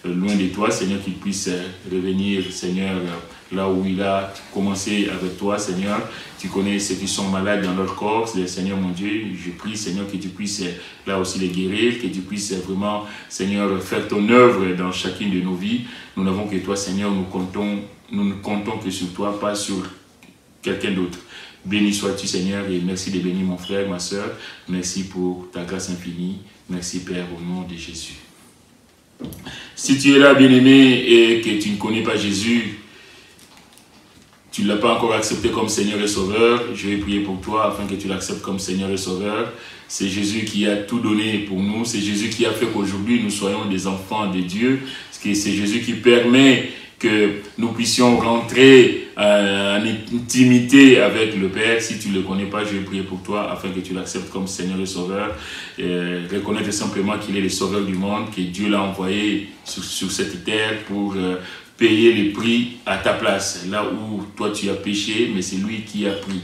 loin de toi, Seigneur, qu'il puisse revenir, Seigneur, là où il a commencé avec toi, Seigneur. Tu connais ceux qui sont malades dans leur corps, Seigneur mon Dieu. Je prie, Seigneur, que tu puisses là aussi les guérir, que tu puisses vraiment, Seigneur, faire ton œuvre dans chacune de nos vies. Nous n'avons que toi, Seigneur, nous ne comptons que sur toi, pas sur quelqu'un d'autre. Béni sois-tu, Seigneur, et merci de bénir mon frère, ma soeur. Merci pour ta grâce infinie. Merci, Père, au nom de Jésus. Si tu es là, bien-aimé, et que tu ne connais pas Jésus, tu ne l'as pas encore accepté comme Seigneur et Sauveur, je vais prier pour toi afin que tu l'acceptes comme Seigneur et Sauveur. C'est Jésus qui a tout donné pour nous. C'est Jésus qui a fait qu'aujourd'hui nous soyons des enfants de Dieu. C'est Jésus qui permet que nous puissions rentrer en intimité avec le Père. Si tu ne le connais pas, je vais prier pour toi afin que tu l'acceptes comme Seigneur et Sauveur. Reconnaître simplement qu'il est le Sauveur du monde, que Dieu l'a envoyé sur cette terre pour payer les prix à ta place. Là où toi tu as péché, mais c'est lui qui a pris.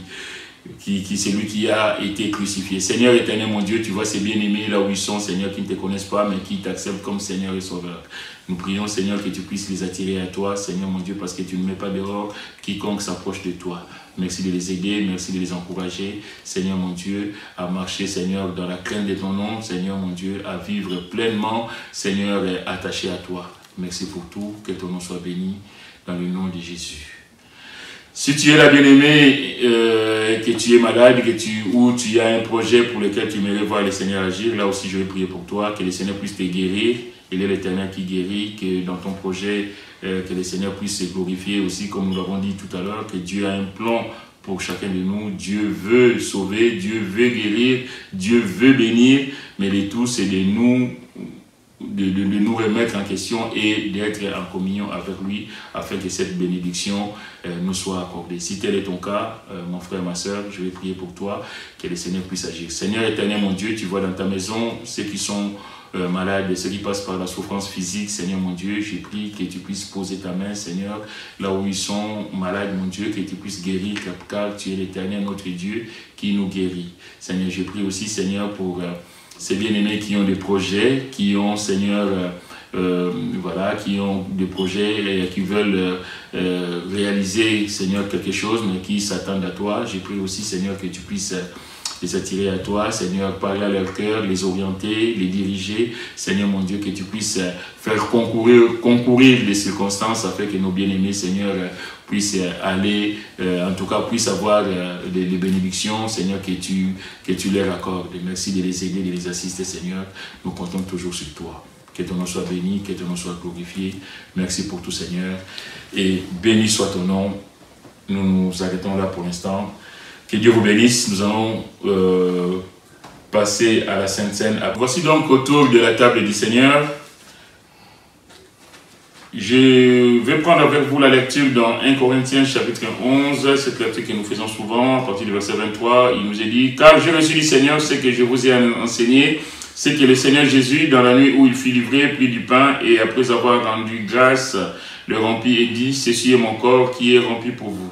C'est lui qui a été crucifié. Seigneur éternel, mon Dieu, tu vois ces bien-aimés là où ils sont, Seigneur, qui ne te connaissent pas, mais qui t'acceptent comme Seigneur et Sauveur. Nous prions, Seigneur, que tu puisses les attirer à toi, Seigneur, mon Dieu, parce que tu ne mets pas dehors quiconque s'approche de toi. Merci de les aider, merci de les encourager, Seigneur, mon Dieu, à marcher, Seigneur, dans la crainte de ton nom, Seigneur, mon Dieu, à vivre pleinement, Seigneur, attaché à toi. Merci pour tout, que ton nom soit béni, dans le nom de Jésus. Si tu es là, bien-aimé, que tu es malade, ou tu as un projet pour lequel tu aimerais voir le Seigneur agir, là aussi je vais prier pour toi, que le Seigneur puisse te guérir. Il est l'Éternel qui guérit, que dans ton projet, que le Seigneur puisse se glorifier aussi, comme nous l'avons dit tout à l'heure, que Dieu a un plan pour chacun de nous. Dieu veut sauver, Dieu veut guérir, Dieu veut bénir, mais le tout c'est de nous remettre en question et d'être en communion avec lui afin que cette bénédiction nous soit accordée. Si tel est ton cas, mon frère, ma soeur, je vais prier pour toi, que le Seigneur puisse agir. Seigneur éternel, mon Dieu, tu vois dans ta maison ceux qui sont malades, ceux qui passent par la souffrance physique. Seigneur mon Dieu, je prie que tu puisses poser ta main, Seigneur, là où ils sont malades, mon Dieu, que tu puisses guérir, car tu es l'Éternel, notre Dieu, qui nous guérit. Seigneur, je prie aussi, Seigneur, pour ces bien-aimés qui ont des projets, qui ont, Seigneur, voilà, qui ont des projets, qui veulent réaliser, Seigneur, quelque chose, mais qui s'attendent à toi. Je prie aussi, Seigneur, que tu puisses les attirer à toi, Seigneur, parler à leur cœur, les orienter, les diriger. Seigneur, mon Dieu, que tu puisses faire concourir les circonstances afin que nos bien-aimés, Seigneur, puissent aller, en tout cas, puissent avoir les bénédictions, Seigneur, que tu leur accordes. Merci de les aider, de les assister, Seigneur. Nous comptons toujours sur toi. Que ton nom soit béni, que ton nom soit glorifié. Merci pour tout, Seigneur. Et béni soit ton nom. Nous nous arrêtons là pour l'instant. Que Dieu vous bénisse. Nous allons passer à la Sainte Seine. Voici donc autour de la table du Seigneur. Je vais prendre avec vous la lecture dans 1 Corinthiens chapitre 11, cette lecture que nous faisons souvent, à partir du verset 23. Il nous est dit, « Car j'ai reçu du Seigneur ce que je vous ai enseigné, c'est que le Seigneur Jésus, dans la nuit où il fut livré, prit du pain et après avoir rendu grâce, le rompit et dit, « Ceci est mon corps qui est rompu pour vous.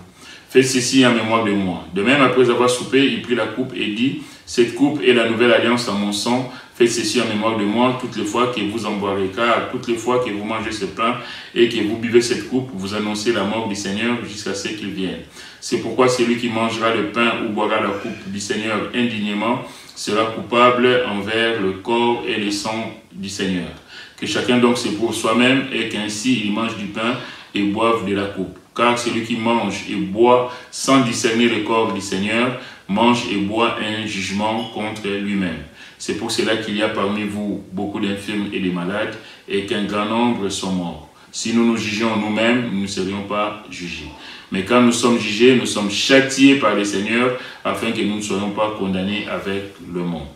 Faites ceci en mémoire de moi. » De même, après avoir soupé, il prit la coupe et dit, « Cette coupe est la nouvelle alliance en mon sang. Faites ceci en mémoire de moi toutes les fois que vous en boirez, car toutes les fois que vous mangez ce pain et que vous buvez cette coupe, vous annoncez la mort du Seigneur jusqu'à ce qu'il vienne. C'est pourquoi celui qui mangera le pain ou boira la coupe du Seigneur indignement sera coupable envers le corps et le sang du Seigneur. Que chacun donc se prouve soi-même et qu'ainsi il mange du pain et boive de la coupe. car celui qui mange et boit sans discerner le corps du Seigneur, mange et boit un jugement contre lui-même. C'est pour cela qu'il y a parmi vous beaucoup d'infirmes et de malades, et qu'un grand nombre sont morts. Si nous nous jugions nous-mêmes, nous ne serions pas jugés. Mais quand nous sommes jugés, nous sommes châtiés par le Seigneur, afin que nous ne soyons pas condamnés avec le monde.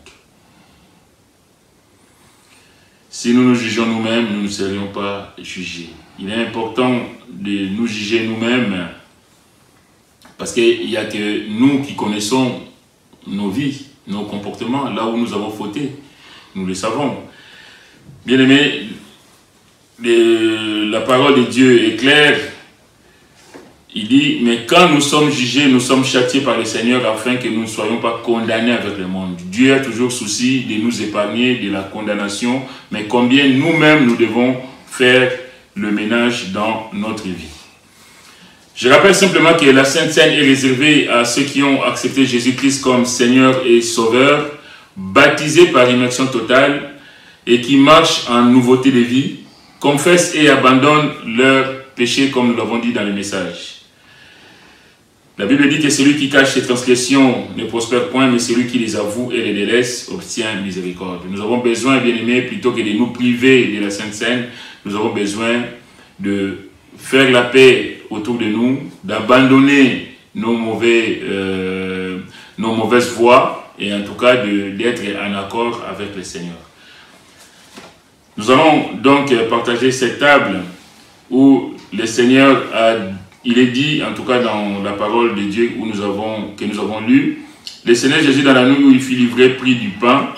Si nous nous jugeons nous-mêmes, nous ne serions pas jugés. Il est important de nous juger nous-mêmes, parce qu'il n'y a que nous qui connaissons nos vies, nos comportements, là où nous avons fauté. Nous le savons. Bien-aimés, la parole de Dieu est claire. Il dit, mais quand nous sommes jugés, nous sommes châtiés par le Seigneur afin que nous ne soyons pas condamnés avec le monde. Dieu a toujours souci de nous épargner de la condamnation, mais combien nous-mêmes nous devons faire le ménage dans notre vie. Je rappelle simplement que la Sainte Seine est réservée à ceux qui ont accepté Jésus-Christ comme Seigneur et Sauveur, baptisés par immersion totale et qui marchent en nouveauté de vie, confessent et abandonnent leurs péchés comme nous l'avons dit dans le message. La Bible dit que celui qui cache ses transgressions ne prospère point, mais celui qui les avoue et les délaisse obtient miséricorde. Nous avons besoin, bien-aimés, plutôt que de nous priver de la Sainte Seine, nous avons besoin de faire la paix autour de nous, d'abandonner nos mauvaises voies et en tout cas d'être en accord avec le Seigneur. Nous allons donc partager cette table où le Seigneur il est dit, en tout cas dans la parole de Dieu que nous avons lu, le Seigneur Jésus dans la nuit où il fut livré prit du pain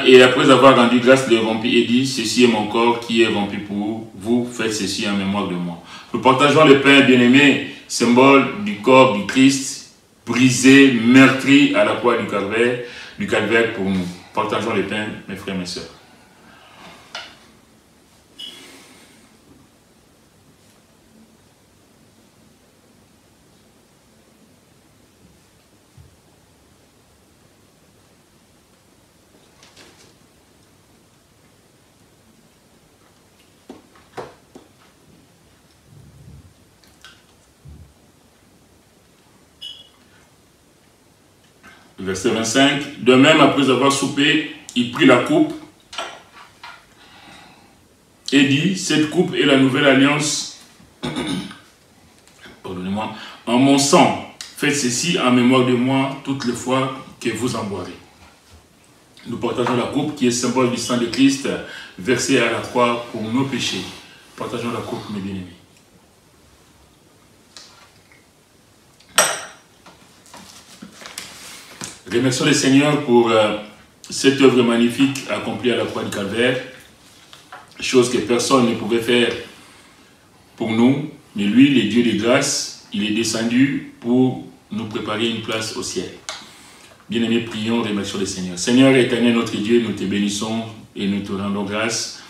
et après avoir rendu grâce le rompit et dit, ceci est mon corps qui est rompu pour vous, faites ceci en mémoire de moi. Nous partageons le pain, bien-aimé, symbole du corps du Christ, brisé, meurtri à la croix du calvaire pour nous. Partageons le pain, mes frères et mes sœurs. Verset 25. De même, après avoir soupé, il prit la coupe et dit, cette coupe est la nouvelle alliance, pardonnez-moi, en mon sang. Faites ceci en mémoire de moi toutes les fois que vous en boirez. Nous partageons la coupe qui est symbole du sang de Christ versé à la croix pour nos péchés. Partageons la coupe, mes bien-aimés. Remercions le Seigneur pour cette œuvre magnifique accomplie à la croix du Calvaire, chose que personne ne pouvait faire pour nous, mais lui, le Dieu de grâce, il est descendu pour nous préparer une place au ciel. Bien-aimés, prions, remercions le Seigneur. Seigneur éternel, notre Dieu, nous te bénissons et nous te rendons grâce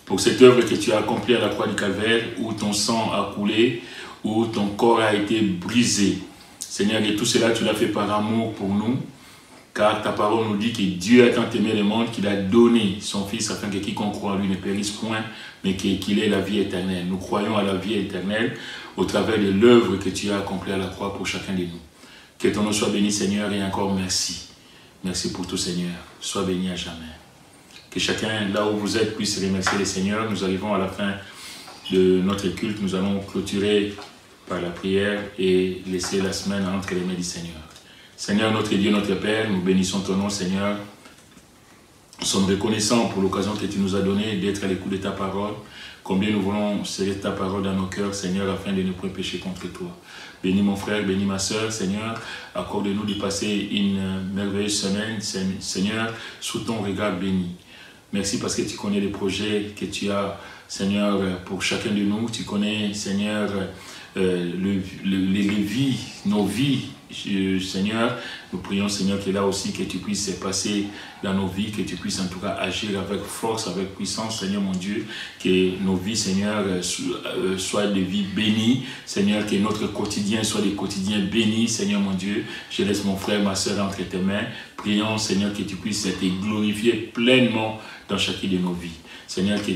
pour cette œuvre que tu as accomplie à la croix du Calvaire, où ton sang a coulé, où ton corps a été brisé. Seigneur, et tout cela, tu l'as fait par amour pour nous. Car ta parole nous dit que Dieu a tant aimé le monde qu'il a donné son Fils afin que quiconque croit en lui ne périsse point, mais qu'il ait la vie éternelle. Nous croyons à la vie éternelle au travers de l'œuvre que tu as accomplie à la croix pour chacun de nous. Que ton nom soit béni, Seigneur, et encore merci. Merci pour tout, Seigneur. Sois béni à jamais. Que chacun, là où vous êtes, puisse remercier le Seigneur. Nous arrivons à la fin de notre culte. Nous allons clôturer par la prière et laisser la semaine entre les mains du Seigneur. Seigneur, notre Dieu, notre Père, nous bénissons ton nom, Seigneur. Nous sommes reconnaissants pour l'occasion que tu nous as donnée d'être à l'écoute de ta parole. Combien nous voulons serrer ta parole dans nos cœurs, Seigneur, afin de ne point pécher contre toi. Bénis mon frère, bénis ma soeur, Seigneur. Accorde-nous de passer une merveilleuse semaine, Seigneur, sous ton regard béni. Merci parce que tu connais les projets que tu as, Seigneur, pour chacun de nous. Tu connais, Seigneur, les vies, nos vies. Seigneur, nous prions, Seigneur, que là aussi, que tu puisses passer dans nos vies, que tu puisses en tout cas agir avec force, avec puissance, Seigneur mon Dieu, que nos vies, Seigneur, soient des vies bénies, Seigneur, que notre quotidien soit des quotidiens bénis, Seigneur mon Dieu. Je laisse mon frère, ma soeur entre tes mains. Prions, Seigneur, que tu puisses te glorifier pleinement dans chacune de nos vies. Seigneur, que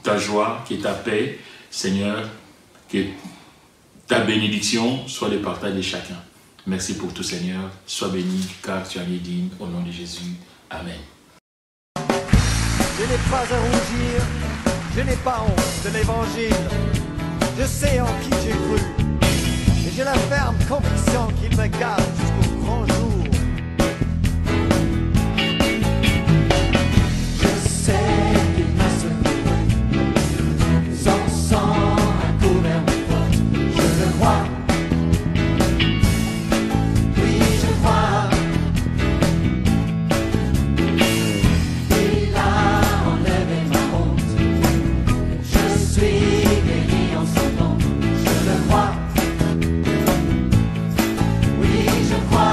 ta joie, que ta paix, Seigneur, que ta bénédiction soit le partage de chacun. Merci pour tout, Seigneur. Sois béni, car tu en es digne. Au nom de Jésus. Amen. Je n'ai pas à rougir, je n'ai pas honte de l'évangile. Je sais en qui j'ai cru, et j'ai la ferme conviction qu'il me garde jusqu'au grand jour. Je sais qu'il m'a secouru, son sang a couvert mes fautes. Je le crois, oui je crois. Il a enlevé ma honte, je suis béni en son nom. Je le crois, oui je crois.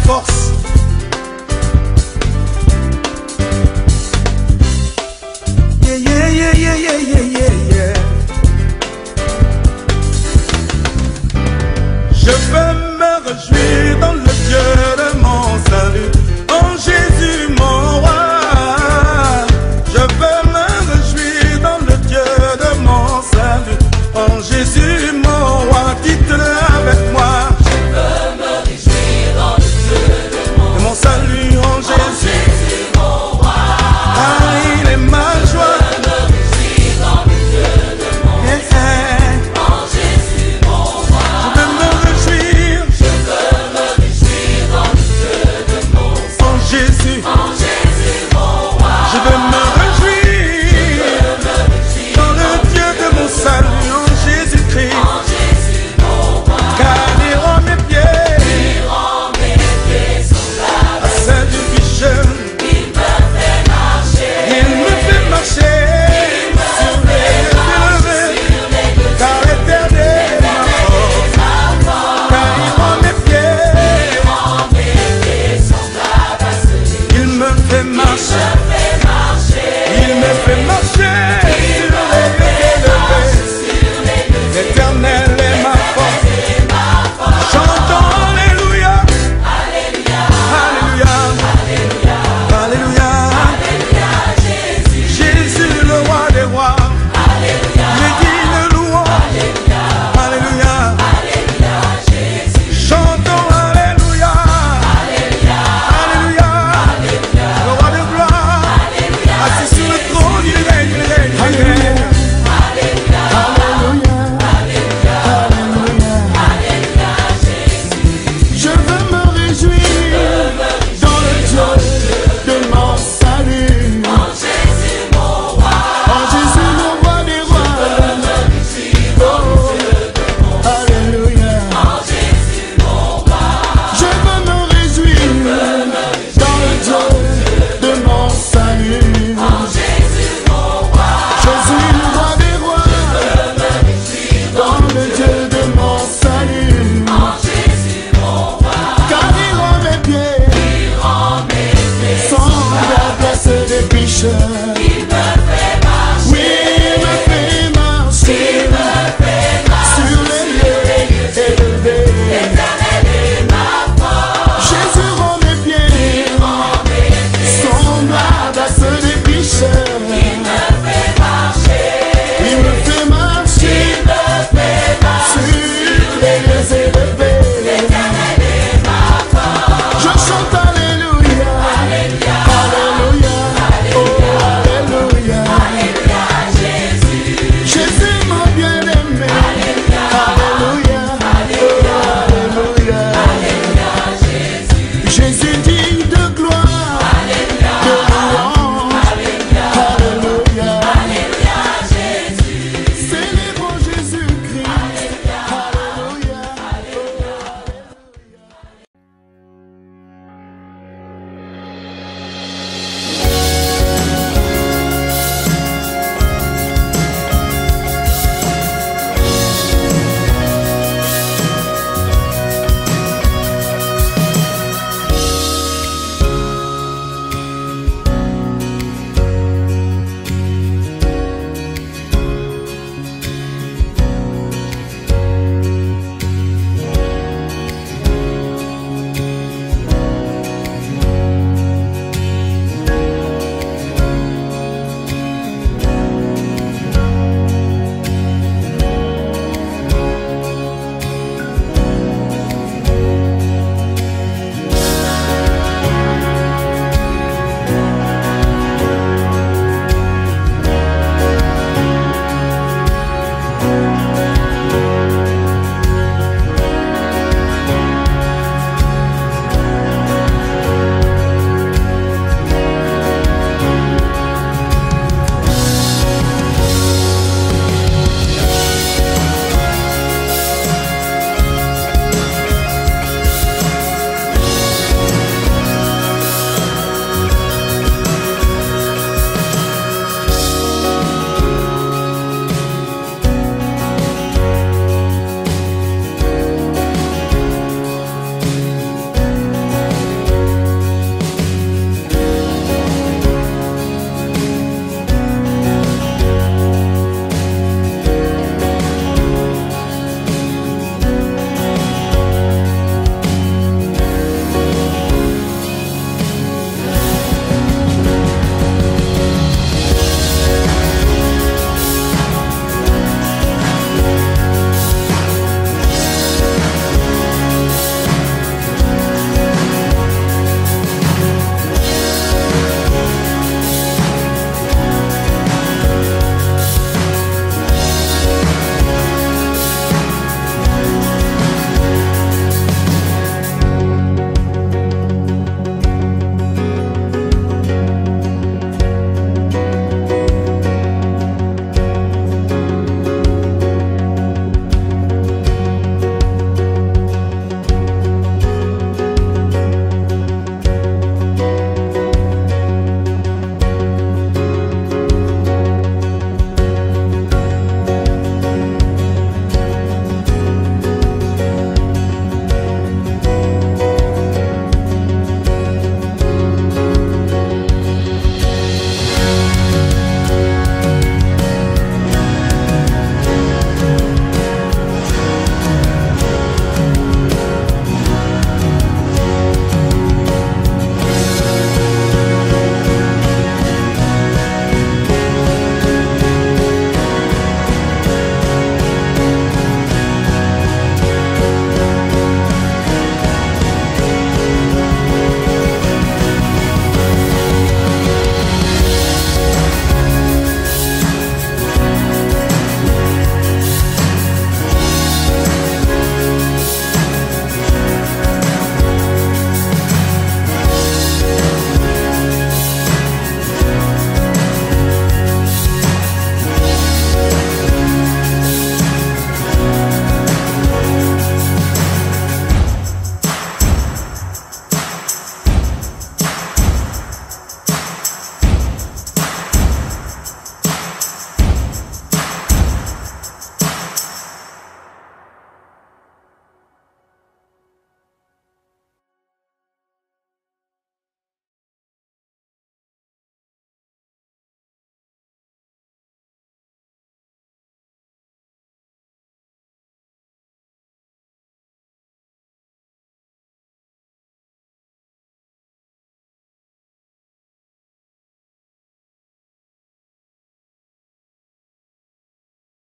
force